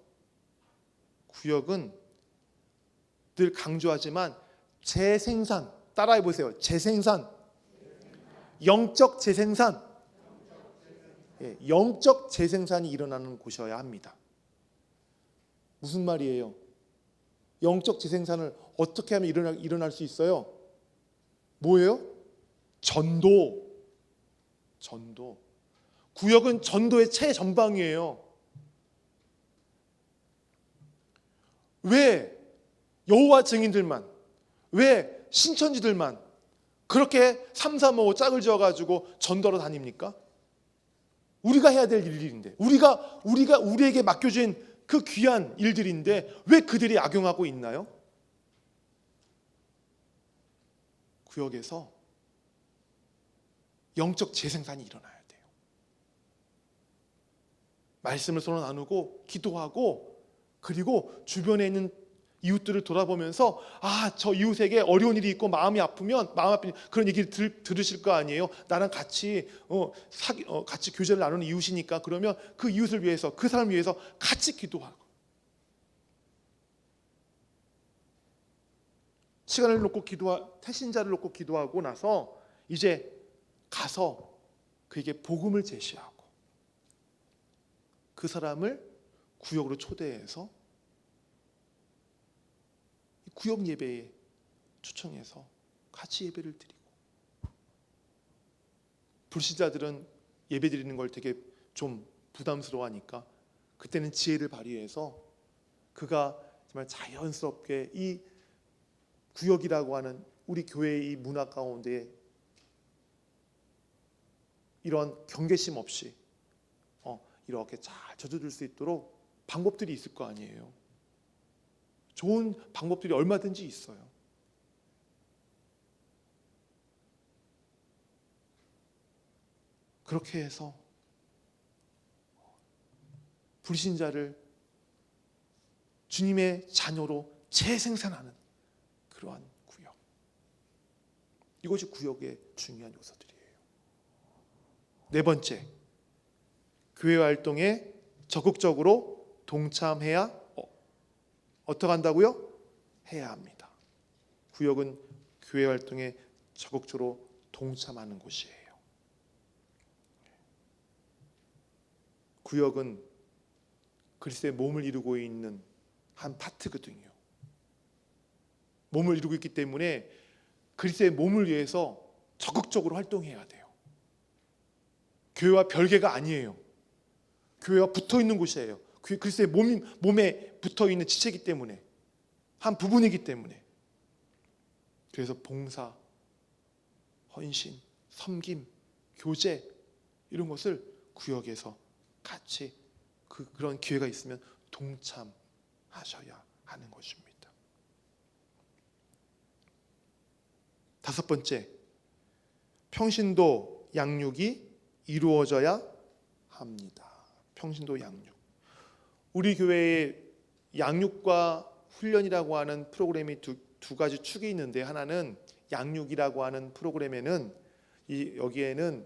구역은 늘 강조하지만 재생산, 따라해 보세요. 재생산, 영적 재생산, 영적 재생산이 일어나는 곳이어야 합니다. 무슨 말이에요? 영적 재생산을 어떻게 하면 일어날 수 있어요? 뭐예요? 전도. 구역은 전도의 최전방이에요. 왜 여호와 증인들만, 왜 신천지들만 그렇게 3, 4, 5 짝을 지어가지고 전도로 다닙니까? 우리가 해야 될 일인데, 우리에게 맡겨진 그 귀한 일들인데 왜 그들이 악용하고 있나요? 구역에서 영적 재생산이 일어나야 돼요. 말씀을 서로 나누고 기도하고, 그리고 주변에 있는 이웃들을 돌아보면서 저 이웃에게 어려운 일이 있고 마음이 아프면 그런 얘기를 들으실 거 아니에요. 나랑 같이 같이 교제를 나누는 이웃이니까 그러면 그 이웃을 위해서, 그 사람을 위해서 같이 기도하고, 시간을 놓고 태신자를 놓고 기도하고 나서 이제 가서 그에게 복음을 제시하고, 그 사람을 구역으로 초대해서 구역 예배에 초청해서 같이 예배를 드리고, 불신자들은 예배 드리는 걸 되게 좀 부담스러워하니까 그때는 지혜를 발휘해서 그가 정말 자연스럽게 이 구역이라고 하는 우리 교회의 이 문화 가운데 이런 경계심 없이 이렇게 잘 젖어들 수 있도록 방법들이 있을 거 아니에요. 좋은 방법들이 얼마든지 있어요. 그렇게 해서 불신자를 주님의 자녀로 재생산하는 그러한 구역. 이것이 구역의 중요한 요소들이에요. 네 번째, 교회 활동에 적극적으로 동참해야 어떻게 한다고요? 해야 합니다. 구역은 교회 활동에 적극적으로 동참하는 곳이에요. 구역은 그리스도의 몸을 이루고 있는 한 파트거든요. 몸을 이루고 있기 때문에 그리스도의 몸을 위해서 적극적으로 활동해야 돼요. 교회와 별개가 아니에요. 교회와 붙어 있는 곳이에요. 그리스도의 몸에 붙어 있는 지체이기 때문에, 한 부분이기 때문에. 그래서 봉사, 헌신, 섬김, 교제 이런 것을 구역에서 같이 그런 기회가 있으면 동참하셔야 하는 것입니다. 다섯 번째, 평신도 양육이 이루어져야 합니다. 평신도 양육. 우리 교회에 양육과 훈련이라고 하는 프로그램이 두 가지 축이 있는데, 하나는 양육이라고 하는 프로그램에는 여기에는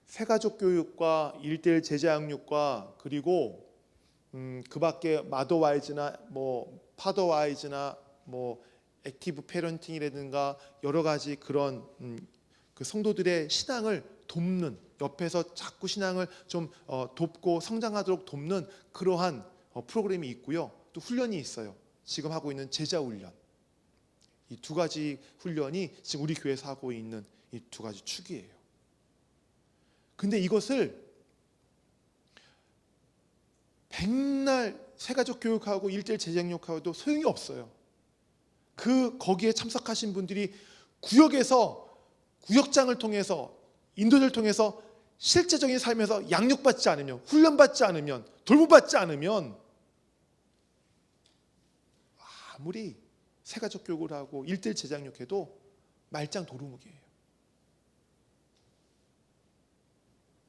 새가족 교육과 1:1 제자 양육과 그리고 그 밖에 마더와이즈나 파더와이즈나 액티브 패런팅이라든가 여러 가지 그런 그 성도들의 신앙을 돕는, 옆에서 자꾸 신앙을 좀 돕고 성장하도록 돕는 그러한 프로그램이 있고요. 또 훈련이 있어요. 지금 하고 있는 제자 훈련. 이 두 가지 훈련이 지금 우리 교회에서 하고 있는 이 두 가지 축이에요. 근데 이것을 백날 새가족 교육하고 1:1 제자 양육하고도 소용이 없어요. 거기에 참석하신 분들이 구역에서 구역장을 통해서 인도를 통해서 실제적인 삶에서 양육받지 않으면, 훈련받지 않으면, 돌보받지 않으면 아무리 새가족 교육을 하고 1:1 제자 양육해도 말짱 도루묵이에요.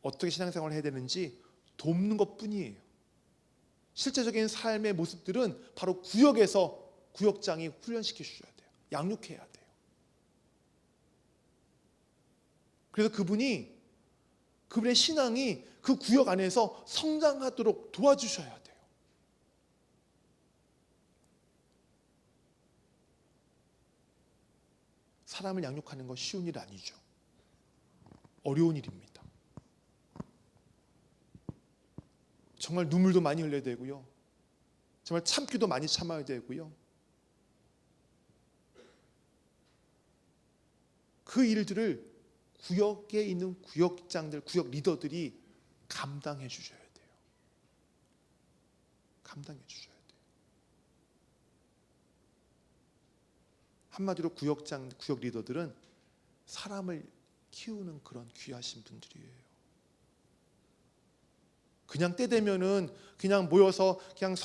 어떻게 신앙생활을 해야 되는지 돕는 것뿐이에요. 실제적인 삶의 모습들은 바로 구역에서 구역장이 훈련시켜 주셔야 돼요. 양육해야 돼요. 그래서 그분의 신앙이 그 구역 안에서 성장하도록 도와주셔야 돼요. 사람을 양육하는 건 쉬운 일 아니죠. 어려운 일입니다. 정말 눈물도 많이 흘려야 되고요. 정말 참기도 많이 참아야 되고요. 그 일들을 구역에 있는 구역장들, 구역 리더들이 감당해 주셔야 돼요. 감당해 주셔야 돼요. 한마디로 구역 리더들은 사람을 키우는 그런 귀하신 분들이에요. 그냥 때 되면은 그냥 모여서 그냥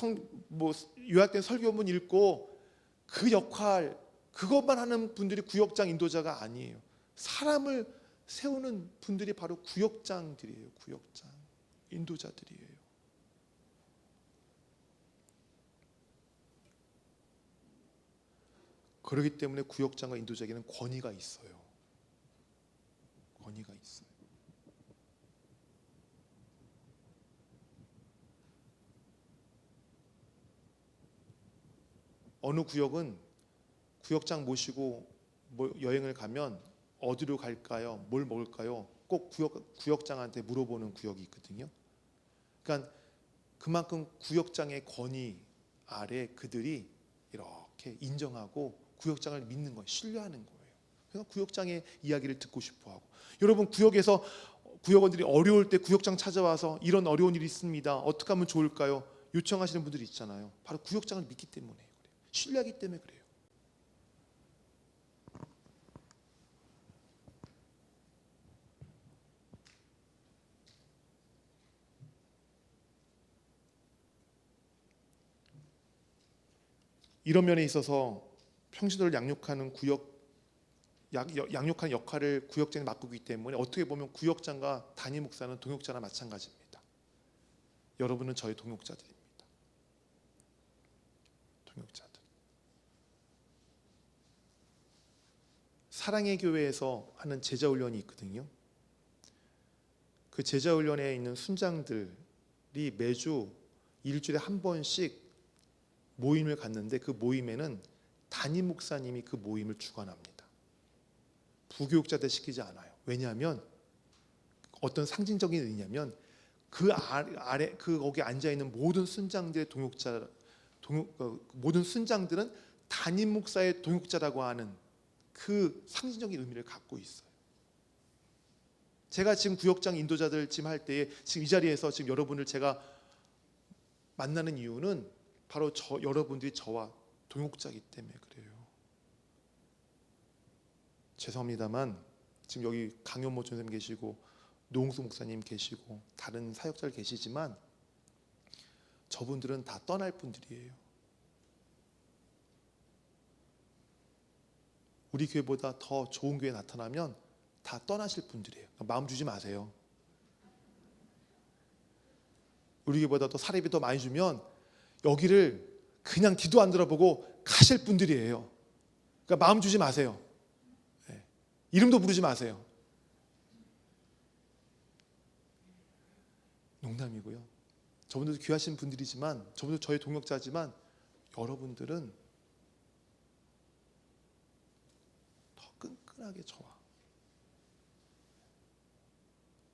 요약된 설교문 읽고 그 역할 그것만 하는 분들이 구역장 인도자가 아니에요. 사람을 세우는 분들이 바로 구역장들이에요. 구역장 인도자들이에요. 그렇기 때문에 구역장과 인도자에게는 권위가 있어요. 권위가 있어요. 어느 구역은 구역장 모시고 여행을 가면 어디로 갈까요? 뭘 먹을까요? 꼭 구역장한테 물어보는 구역이 있거든요. 그러니까 그만큼 구역장의 권위 아래 그들이 이렇게 인정하고 구역장을 믿는 거예요. 신뢰하는 거예요. 그래서 구역장의 이야기를 듣고 싶어하고, 여러분 구역에서 구역원들이 어려울 때 구역장 찾아와서 이런 어려운 일이 있습니다, 어떻게 하면 좋을까요? 요청하시는 분들이 있잖아요. 바로 구역장을 믿기 때문에 그래요. 신뢰하기 때문에 그래요. 이런 면에 있어서 평신도를 양육하는 양육하는 역할을 구역장이 맡고 있기 때문에 어떻게 보면 구역장과 담임 목사는 동역자나 마찬가지입니다. 여러분은 저의 동역자들입니다. 동역자들. 사랑의 교회에서 하는 제자 훈련이 있거든요. 그 제자 훈련에 있는 순장들이 매주 일주일에 한 번씩 모임을 갖는데, 그 모임에는 담임 목사님이 그 모임을 주관합니다. 부교육자들 시키지 않아요. 왜냐하면 어떤 상징적인 의미냐면 그 아래 그 거기 앉아 있는 모든 순장들의 모든 순장들은 담임 목사의 동역자라고 하는 그 상징적인 의미를 갖고 있어요. 제가 지금 구역장 인도자들 지금 할 때에 지금 이 자리에서 지금 여러분을 제가 만나는 이유는 바로 여러분들이 저와 동역자이기 때문에 그래요. 죄송합니다만 지금 여기 강현모 전사님 계시고 노홍수 목사님 계시고 다른 사역자들 계시지만 저분들은 다 떠날 분들이에요. 우리 교회보다 더 좋은 교회 나타나면 다 떠나실 분들이에요. 마음 주지 마세요. 우리 교회보다 더 사례비 더 많이 주면 여기를 그냥 뒤도 안 돌아보고 가실 분들이에요. 그러니까 마음 주지 마세요. 네. 이름도 부르지 마세요. 농담이고요. 저분들도 귀하신 분들이지만, 저분도 저의 동역자지만, 여러분들은 더 끈끈하게 저와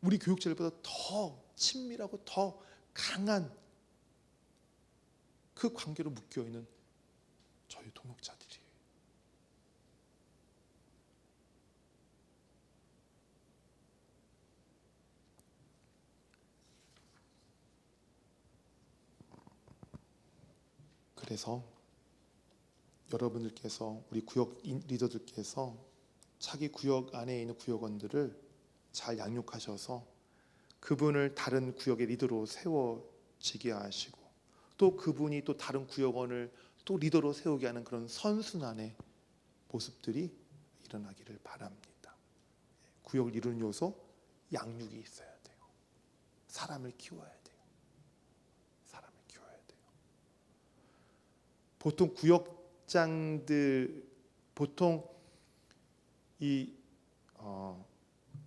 우리 교육자들보다 더 친밀하고 더 강한 그 관계로 묶여있는 저희 동역자들이에요. 그래서 여러분들께서, 우리 구역 리더들께서 자기 구역 안에 있는 구역원들을 잘 양육하셔서 그분을 다른 구역의 리더로 세워지게 하시고, 또 그분이 또 다른 구역원을 또 리더로 세우게 하는 그런 선순환의 모습들이 일어나기를 바랍니다. 구역을 이루는 요소, 양육이 있어야 돼요. 사람을 키워야 돼요. 사람을 키워야 돼요. 보통 구역장들, 보통 이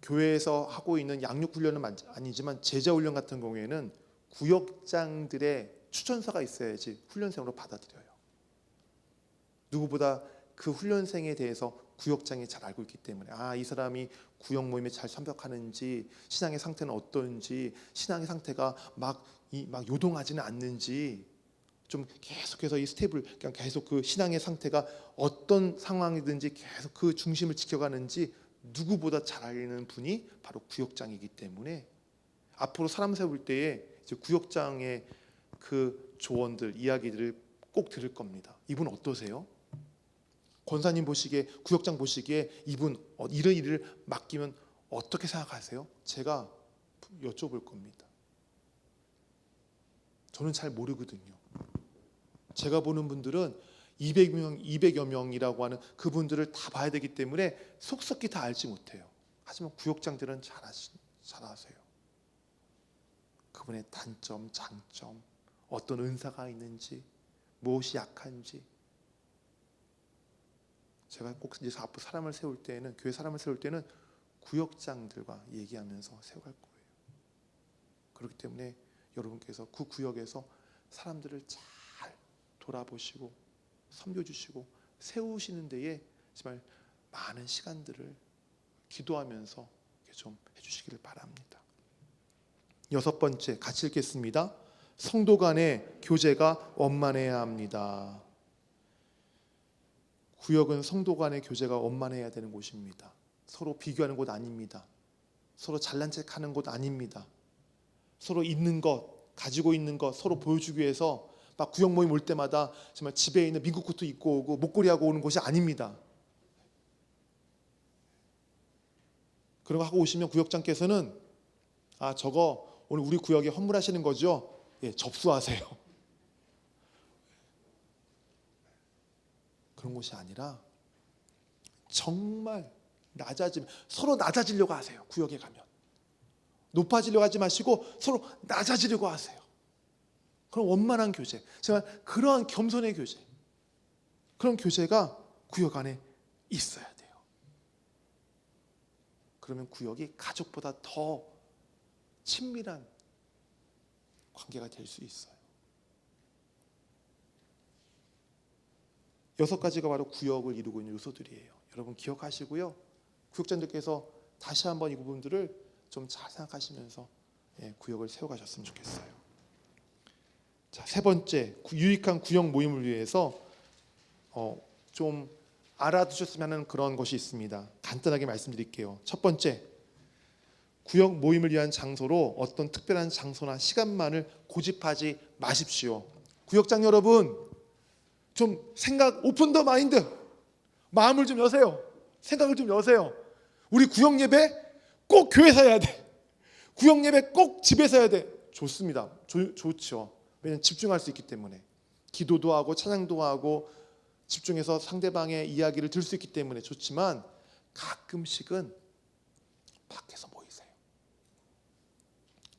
교회에서 하고 있는 양육 훈련은 아니지만 제자 훈련 같은 경우에는 구역장들의 추천서가 있어야지 훈련생으로 받아들여요. 누구보다 그 훈련생에 대해서 구역장이 잘 알고 있기 때문에, 이 사람이 구역 모임에 잘 참석하는지, 신앙의 상태는 어떤지, 신앙의 상태가 막 요동하지는 않는지, 좀 계속해서 이 스텝을 그냥 계속 그 신앙의 상태가 어떤 상황이든지 계속 그 중심을 지켜가는지 누구보다 잘 알는 분이 바로 구역장이기 때문에, 앞으로 사람 세울 때에 이제 구역장의 그 조언들, 이야기들을 꼭 들을 겁니다. 이분 어떠세요? 권사님 보시기에, 구역장 보시기에 이분 이런 일을 맡기면 어떻게 생각하세요? 제가 여쭤볼 겁니다. 저는 잘 모르거든요. 제가 보는 분들은 200여 명이라고 하는 그분들을 다 봐야 되기 때문에 속속히 다 알지 못해요. 하지만 구역장들은 잘 아세요. 그분의 단점, 장점, 어떤 은사가 있는지, 무엇이 약한지. 제가 꼭 이제 앞으로 사람을 세울 때는, 교회 사람을 세울 때는 구역장들과 얘기하면서 세워갈 거예요. 그렇기 때문에 여러분께서 그 구역에서 사람들을 잘 돌아보시고 섬겨주시고 세우시는 데에 정말 많은 시간들을 기도하면서 좀 해주시기를 바랍니다. 6번째, 같이 읽겠습니다. 성도 간의 교제가 원만해야 합니다. 구역은 성도 간의 교제가 원만해야 되는 곳입니다. 서로 비교하는 곳 아닙니다. 서로 잘난 척하는 곳 아닙니다. 서로 있는 것, 가지고 있는 것 서로 보여주기 위해서 막 구역 모임 올 때마다 정말 집에 있는 미국 코트 입고 오고 목걸이 하고 오는 곳이 아닙니다. 그런 거 하고 오시면 구역장께서는 저거 오늘 우리 구역에 헌물하시는 거죠? 예, 접수하세요. 그런 곳이 아니라 정말 서로 낮아지려고 하세요. 구역에 가면 높아지려고 하지 마시고 서로 낮아지려고 하세요. 그런 원만한 교제, 정말 그러한 겸손의 교제, 그런 교제가 구역 안에 있어야 돼요. 그러면 구역이 가족보다 더 친밀한 관계가 될 수 있어요. 6가지가 바로 구역을 이루고 있는 요소들이에요. 여러분 기억하시고요. 구역장들께서 다시 한번 이 부분들을 좀 잘 생각하시면서 구역을 세워가셨으면 좋겠어요. 자, 3번째, 유익한 구역 모임을 위해서 좀 알아두셨으면 하는 그런 것이 있습니다. 간단하게 말씀드릴게요. 첫 번째, 구역 모임을 위한 장소로 어떤 특별한 장소나 시간만을 고집하지 마십시오. 구역장 여러분, 좀 생각 오픈 더 마인드, 마음을 좀 여세요. 생각을 좀 여세요. 우리 구역 예배 꼭 교회에서 해야 돼. 구역 예배 꼭 집에서 해야 돼. 좋습니다. 좋죠. 왜냐하면 집중할 수 있기 때문에. 기도도 하고 찬양도 하고 집중해서 상대방의 이야기를 들을 수 있기 때문에 좋지만 가끔씩은 밖에서 모이세요.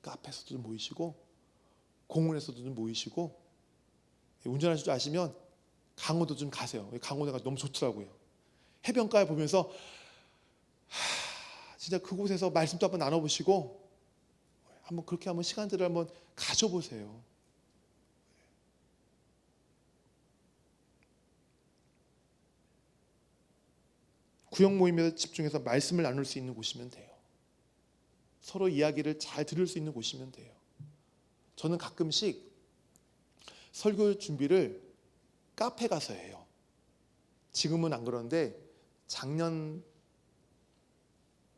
카페에서도 좀 모이시고 공원에서도 좀 모이시고 운전하실 줄 아시면 강원도 좀 가세요. 강원도가 너무 좋더라고요. 해변가에 보면서 진짜 그곳에서 말씀도 한번 나눠보시고 한번 그렇게 한번 시간들을 한번 가져보세요. 구역 모임에 집중해서 말씀을 나눌 수 있는 곳이면 돼요. 서로 이야기를 잘 들을 수 있는 곳이면 돼요. 저는 가끔씩 설교 준비를 카페 가서 해요. 지금은 안 그런데 작년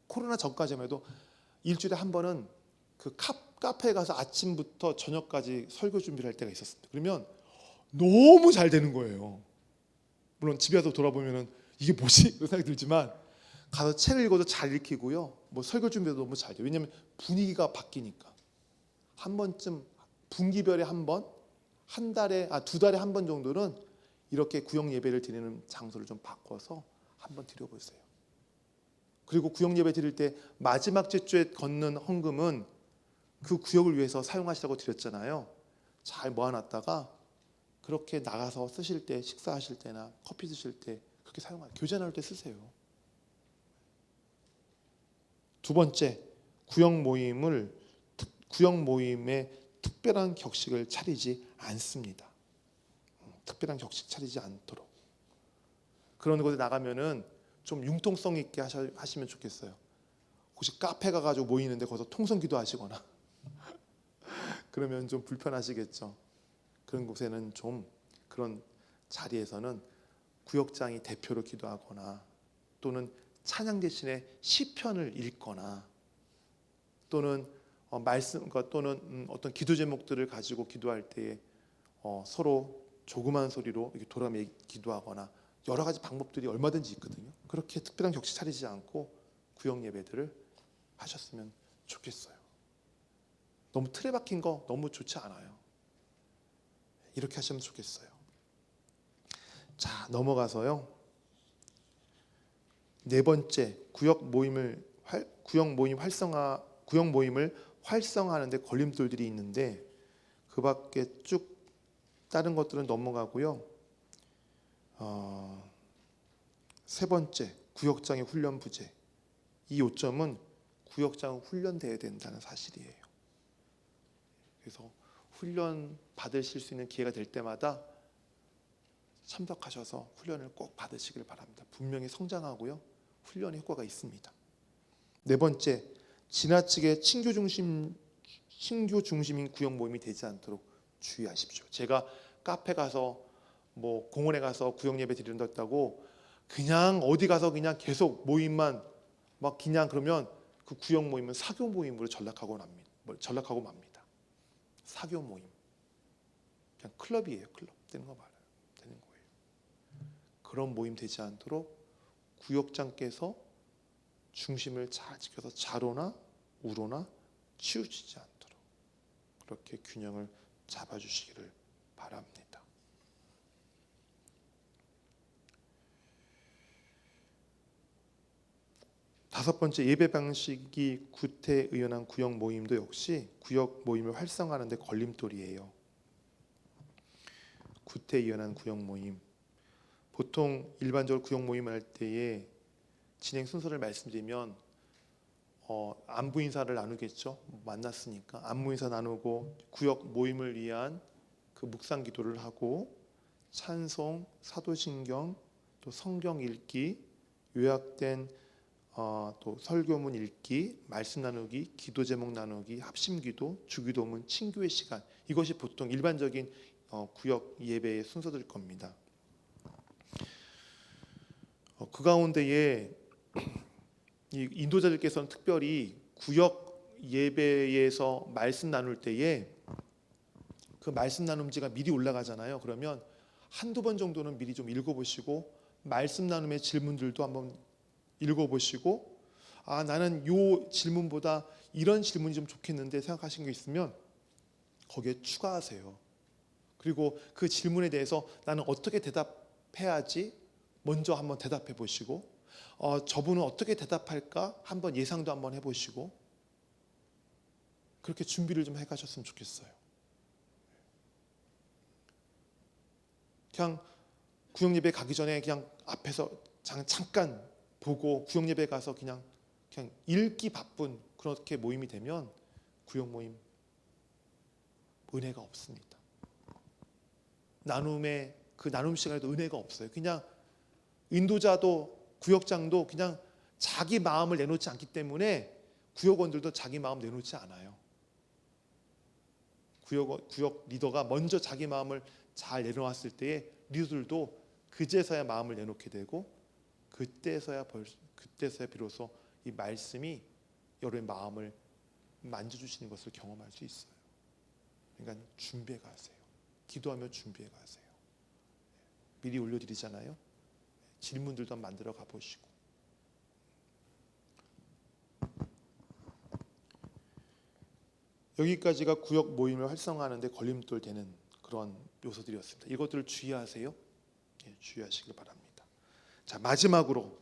코로나 전까지만 해도 일주일에 한 번은 그 카페에 가서 아침부터 저녁까지 설교 준비를 할 때가 있었습니다. 그러면 너무 잘 되는 거예요. 물론 집에 와서 돌아보면은 이게 뭐지? 이런 생각이 들지만 가서 책을 읽어도 잘 읽히고요. 뭐 설교 준비도 너무 잘 돼요. 왜냐하면 분위기가 바뀌니까. 한 번쯤 분기별에 한 번, 한 달에 2달에 한 번 정도는 이렇게 구역 예배를 드리는 장소를 좀 바꿔서 한번 드려보세요. 그리고 구역 예배 드릴 때 마지막 제주에 걷는 헌금은 그 구역을 위해서 사용하시라고 드렸잖아요. 잘 모아놨다가 그렇게 나가서 쓰실 때, 식사하실 때나 커피 드실 때 그렇게 사용하세요. 교제 나눌 때 쓰세요. 2번째, 구역 모임에 특별한 격식을 차리지 않습니다. 특별한 격식 차리지 않도록. 그런 곳에 나가면은 좀 융통성 있게 하시면 좋겠어요. 혹시 카페 가가지고 모이는데 거기서 통성기도 하시거나 그러면 좀 불편하시겠죠. 그런 곳에는 좀 그런 자리에서는 구역장이 대표로 기도하거나 또는 찬양 대신에 시편을 읽거나 또는 또는 어떤 기도 제목들을 가지고 기도할 때에 서로 조그만 소리로 이렇게 돌아가며 기도하거나 여러 가지 방법들이 얼마든지 있거든요. 그렇게 특별한 격식 차리지 않고 구역 예배들을 하셨으면 좋겠어요. 너무 틀에 박힌 거 너무 좋지 않아요. 이렇게 하시면 좋겠어요. 자, 넘어가서요. 4번째, 구역 모임을 활성화하는 데 걸림돌들이 있는데 그 밖에 쭉 다른 것들은 넘어가고요. 3번째, 구역장의 훈련 부재. 이 요점은 구역장은 훈련돼야 된다는 사실이에요. 그래서 훈련 받으실 수 있는 기회가 될 때마다 참석하셔서 훈련을 꼭 받으시길 바랍니다. 분명히 성장하고요. 훈련의 효과가 있습니다. 4번째, 지나치게 친교 중심인 구역 모임이 되지 않도록 주의하십시오. 제가 카페 가서 뭐 공원에 가서 구역 예배 드린다고 그냥 어디 가서 그냥 계속 모임만 막 그냥 그러면 그 구역 모임은 사교 모임으로 전락하고 맙니다. 사교 모임. 그냥 클럽이에요. 클럽 되는 거 말아요. 되는 거예요. 그런 모임 되지 않도록 구역장께서 중심을 잘 지켜서 좌로나 우로나 치우치지 않도록 그렇게 균형을 잡아주시기를 바랍니다. 다섯 번째, 예배 방식이 구태의연한 구역 모임도 역시 구역 모임을 활성화하는 데 걸림돌이에요. 구태의연한 구역 모임. 보통 일반적으로 구역 모임을 할 때에 진행 순서를 말씀드리면 안부 인사를 나누겠죠. 만났으니까 안부 인사 나누고 구역 모임을 위한 그 묵상 기도를 하고 찬송, 사도신경, 또 성경 읽기, 요약된 또 설교문 읽기, 말씀 나누기, 기도 제목 나누기, 합심기도, 주기도문, 친교의 시간, 이것이 보통 일반적인 구역 예배의 순서일 겁니다. 그 가운데에 이 인도자들께서는 특별히 구역 예배에서 말씀 나눌 때에 그 말씀 나눔지가 미리 올라가잖아요. 그러면 한두 번 정도는 미리 좀 읽어보시고 말씀 나눔의 질문들도 한번 읽어보시고 나는 요 질문보다 이런 질문이 좀 좋겠는데 생각하신 게 있으면 거기에 추가하세요. 그리고 그 질문에 대해서 나는 어떻게 대답해야지 먼저 한번 대답해 보시고 저분은 어떻게 대답할까 한번 예상도 한번 해보시고 그렇게 준비를 좀 해가셨으면 좋겠어요. 그냥 구역예배 가기 전에 그냥 앞에서 잠깐 보고 구역예배 가서 그냥 읽기 바쁜 그렇게 모임이 되면 구역 모임 은혜가 없습니다. 나눔의 그 나눔 시간에도 은혜가 없어요. 그냥 인도자도 구역장도 그냥 자기 마음을 내놓지 않기 때문에 구역원들도 자기 마음 내놓지 않아요. 구역 리더가 먼저 자기 마음을 잘 내려놨을 때에 리더들도 그제서야 마음을 내놓게 되고 그때서야 비로소 이 말씀이 여러분의 마음을 만져주시는 것을 경험할 수 있어요. 그러니까 준비해 가세요. 기도하며 준비해 가세요. 미리 올려드리잖아요. 질문들도 한번 만들어 가보시고. 여기까지가 구역 모임을 활성화하는 데 걸림돌 되는 그런 요소들이었습니다. 이것들을 주의하세요. 주의하시길 바랍니다. 자, 마지막으로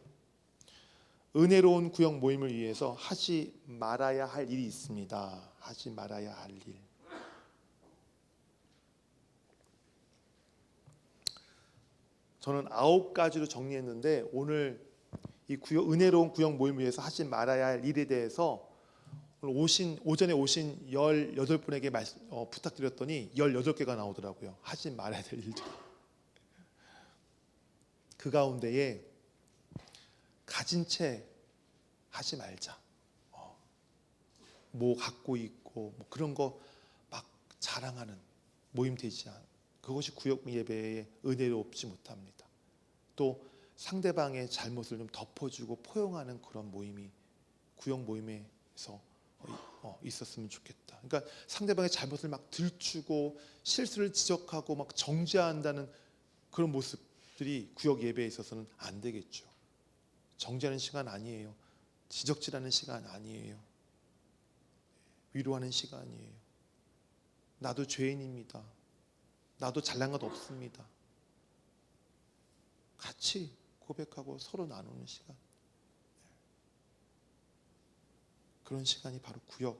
은혜로운 구역 모임을 위해서 하지 말아야 할 일이 있습니다. 하지 말아야 할 일. 저는 9가지로 정리했는데 오늘 이 은혜로운 구역 모임을 위해서 하지 말아야 할 일에 대해서 오늘 오전에 오신 18분에게 부탁드렸더니 18개가 나오더라고요. 하지 말아야 될 일들. 그 가운데에 가진 채 하지 말자. 뭐 갖고 있고 뭐 그런 거 막 자랑하는 모임 되지 않. 그것이 구역 예배의 은혜롭지 못합니다. 또 상대방의 잘못을 좀 덮어주고 포용하는 그런 모임이 구역 모임에서 있었으면 좋겠다. 그러니까 상대방의 잘못을 막 들추고 실수를 지적하고 막 정죄한다는 그런 모습들이 구역 예배에 있어서는 안 되겠죠. 정죄하는 시간 아니에요. 지적질하는 시간 아니에요. 위로하는 시간이에요. 나도 죄인입니다. 나도 잘난 것 없습니다. 같이 고백하고 서로 나누는 시간. 그런 시간이 바로 구역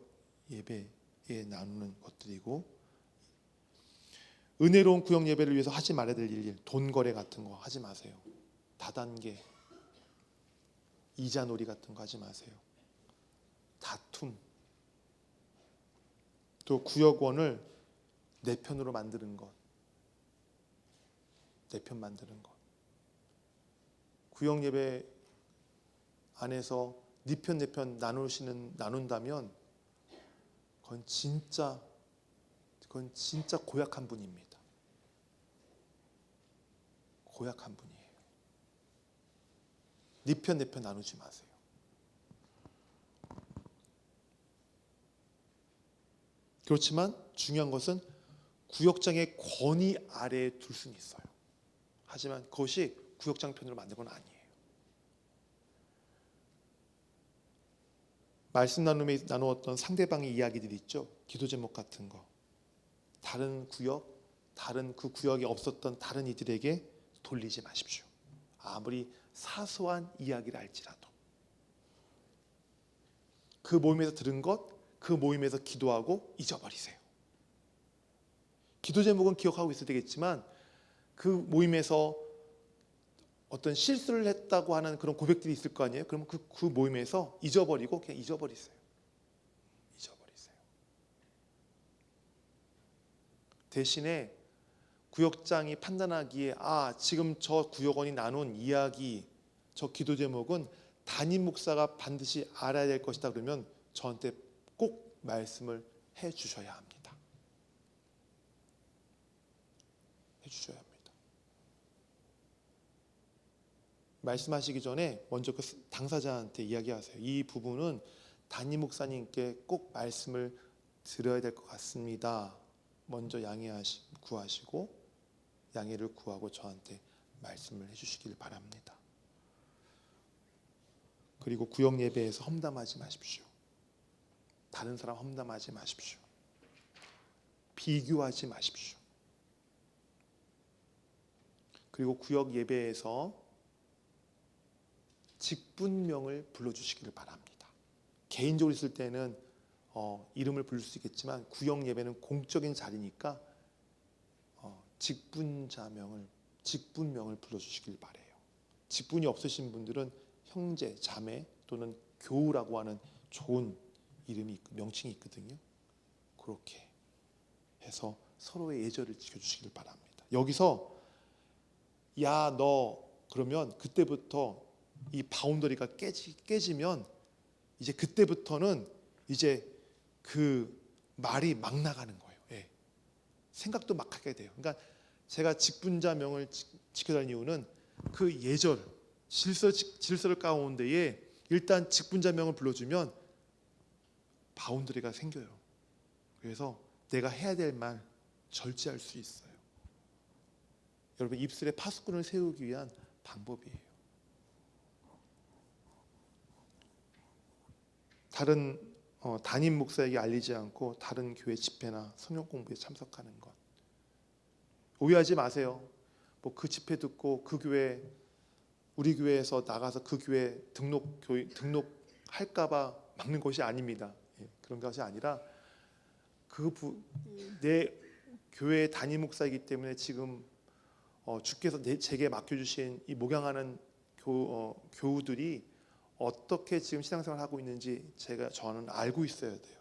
예배에 나누는 것들이고, 은혜로운 구역 예배를 위해서 하지 말아야 될 일, 돈 거래 같은 거 하지 마세요. 다단계 이자놀이 같은 거 하지 마세요. 다툼, 또 구역원을 내 편으로 만드는 것, 내 편 만드는 것. 구역 예배 안에서 네 편 내 편 나눈다면 그건 그건 진짜 고약한 분입니다. 고약한 분이에요. 네 편 내 편 나누지 마세요. 그렇지만 중요한 것은 구역장의 권위 아래에 둘 수는 있어요. 하지만 그것이 구역장 편으로 만든 건 아니에요. 말씀 나눔에 나누었던 상대방의 이야기들이 있죠. 기도 제목 같은 거. 다른 구역, 다른 그 구역에 없었던 다른 이들에게 돌리지 마십시오. 아무리 사소한 이야기를 할지라도. 그 모임에서 들은 것, 그 모임에서 기도하고 잊어버리세요. 기도 제목은 기억하고 있어야 되겠지만 그 모임에서 어떤 실수를 했다고 하는 그런 고백들이 있을 거 아니에요? 그러면 그 모임에서 잊어버리고 그냥 잊어버리세요. 잊어버리세요. 대신에 구역장이 판단하기에 지금 저 구역원이 나눈 이야기, 저 기도 제목은 담임 목사가 반드시 알아야 될 것이다 그러면 저한테 꼭 말씀을 해 주셔야 합니다. 해 주셔야 합니다. 말씀하시기 전에 먼저 그 당사자한테 이야기하세요. 이 부분은 담임 목사님께 꼭 말씀을 드려야 될 것 같습니다. 먼저 구하시고 양해를 구하고 저한테 말씀을 해주시길 바랍니다. 그리고 구역 예배에서 험담하지 마십시오. 다른 사람 험담하지 마십시오. 비교하지 마십시오. 그리고 구역 예배에서 직분명을 불러주시기를 바랍니다. 개인적으로 있을 때는 이름을 부를 수 있겠지만 구역 예배는 공적인 자리니까 직분명을 불러주시길 바래요. 직분이 없으신 분들은 형제, 자매 또는 교우라고 하는 좋은 명칭이 있거든요. 그렇게 해서 서로의 예절을 지켜주시길 바랍니다. 여기서 야 너 그러면 그때부터 이 바운더리가 깨지면 이제 그때부터는 이제 그 말이 막 나가는 거예요. 예. 생각도 막 하게 돼요. 그러니까 제가 직분자명을 지켜다니는 이유는 그 예절, 질서를 가운데에 일단 직분자명을 불러주면 바운더리가 생겨요. 그래서 내가 해야 될 말 절제할 수 있어요. 여러분 입술에 파수꾼을 세우기 위한 방법이에요. 다른 담임 목사에게 알리지 않고 다른 교회 집회나 성경 공부에 참석하는 것. 오해하지 마세요. 뭐 그 집회 듣고 그 교회 우리 교회에서 나가서 그 교회 등록할까봐 막는 것이 아닙니다. 그런 것이 아니라 내 교회 담임 목사이기 때문에 지금 주께서 제게 맡겨주신 이 목양하는 교우들이 어떻게 지금 신앙생활을 하고 있는지 저는 알고 있어야 돼요.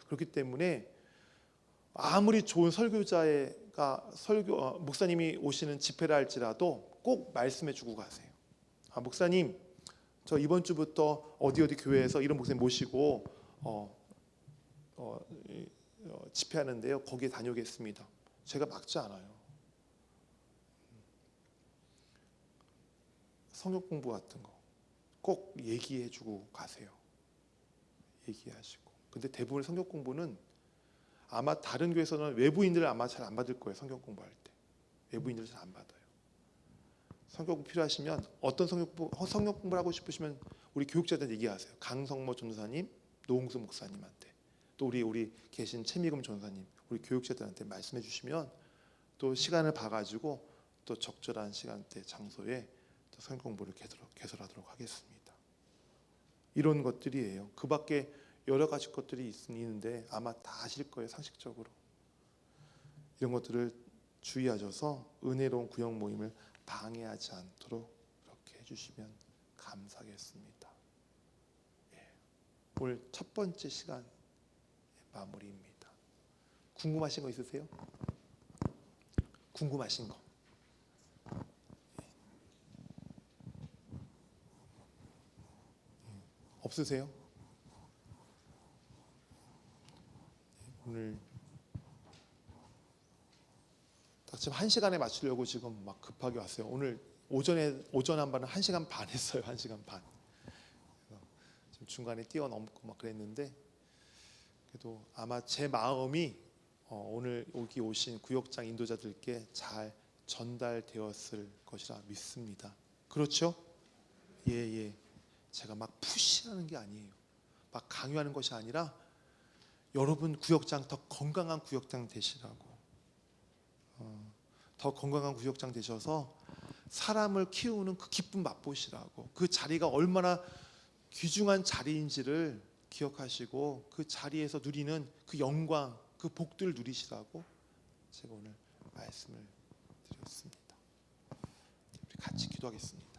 그렇기 때문에 아무리 좋은 목사님이 오시는 집회를 할지라도 꼭 말씀해 주고 가세요. 목사님, 저 이번 주부터 어디 교회에서 이런 목사님 모시고 집회하는데요. 거기에 다녀오겠습니다. 제가 막지 않아요. 성경 공부 같은 거 꼭 얘기해 주고 가세요. 얘기하시고. 근데 대부분 성경 공부는 아마 다른 교회에서는 외부인들을 아마 잘 안 받을 거예요. 성경 공부할 때. 외부인들을 잘 안 받아요. 성경 공부 필요하시면 어떤 성경 공부를 하고 싶으시면 우리 교육자들한테 얘기하세요. 강성모 전도사님, 노홍수 목사님한테. 또 우리 계신 최미금 전도사님, 우리 교육자들한테 말씀해 주시면 또 시간을 봐가지고 또 적절한 시간대, 장소에 성경 공부를 개설하도록 하겠습니다. 이런 것들이에요. 그 밖에 여러 가지 것들이 있는데 아마 다 아실 거예요. 상식적으로. 이런 것들을 주의하셔서 은혜로운 구역 모임을 방해하지 않도록 그렇게 해주시면 감사하겠습니다. 오늘 첫 번째 시간 마무리입니다. 궁금하신 거 있으세요? 궁금하신 거? 없으세요? 오늘 딱 지금 1시간에 맞추려고 지금 막 급하게 왔어요. 오늘 오전 한 반은 1시간 반 했어요. 1시간 반. 지금 중간에 뛰어넘고 막 그랬는데 그래도 아마 제 마음이 오늘 여기 오신 구역장 인도자들께 잘 전달되었을 것이라 믿습니다. 그렇죠? 예. 제가 막 푸시하는 게 아니에요. 막 강요하는 것이 아니라 여러분 구역장 더 건강한 구역장 되시라고. 더 건강한 구역장 되셔서 사람을 키우는 그 기쁨 맛보시라고. 그 자리가 얼마나 귀중한 자리인지를 기억하시고 그 자리에서 누리는 그 영광, 그 복들을 누리시라고 제가 오늘 말씀을 드렸습니다. 우리 같이 기도하겠습니다.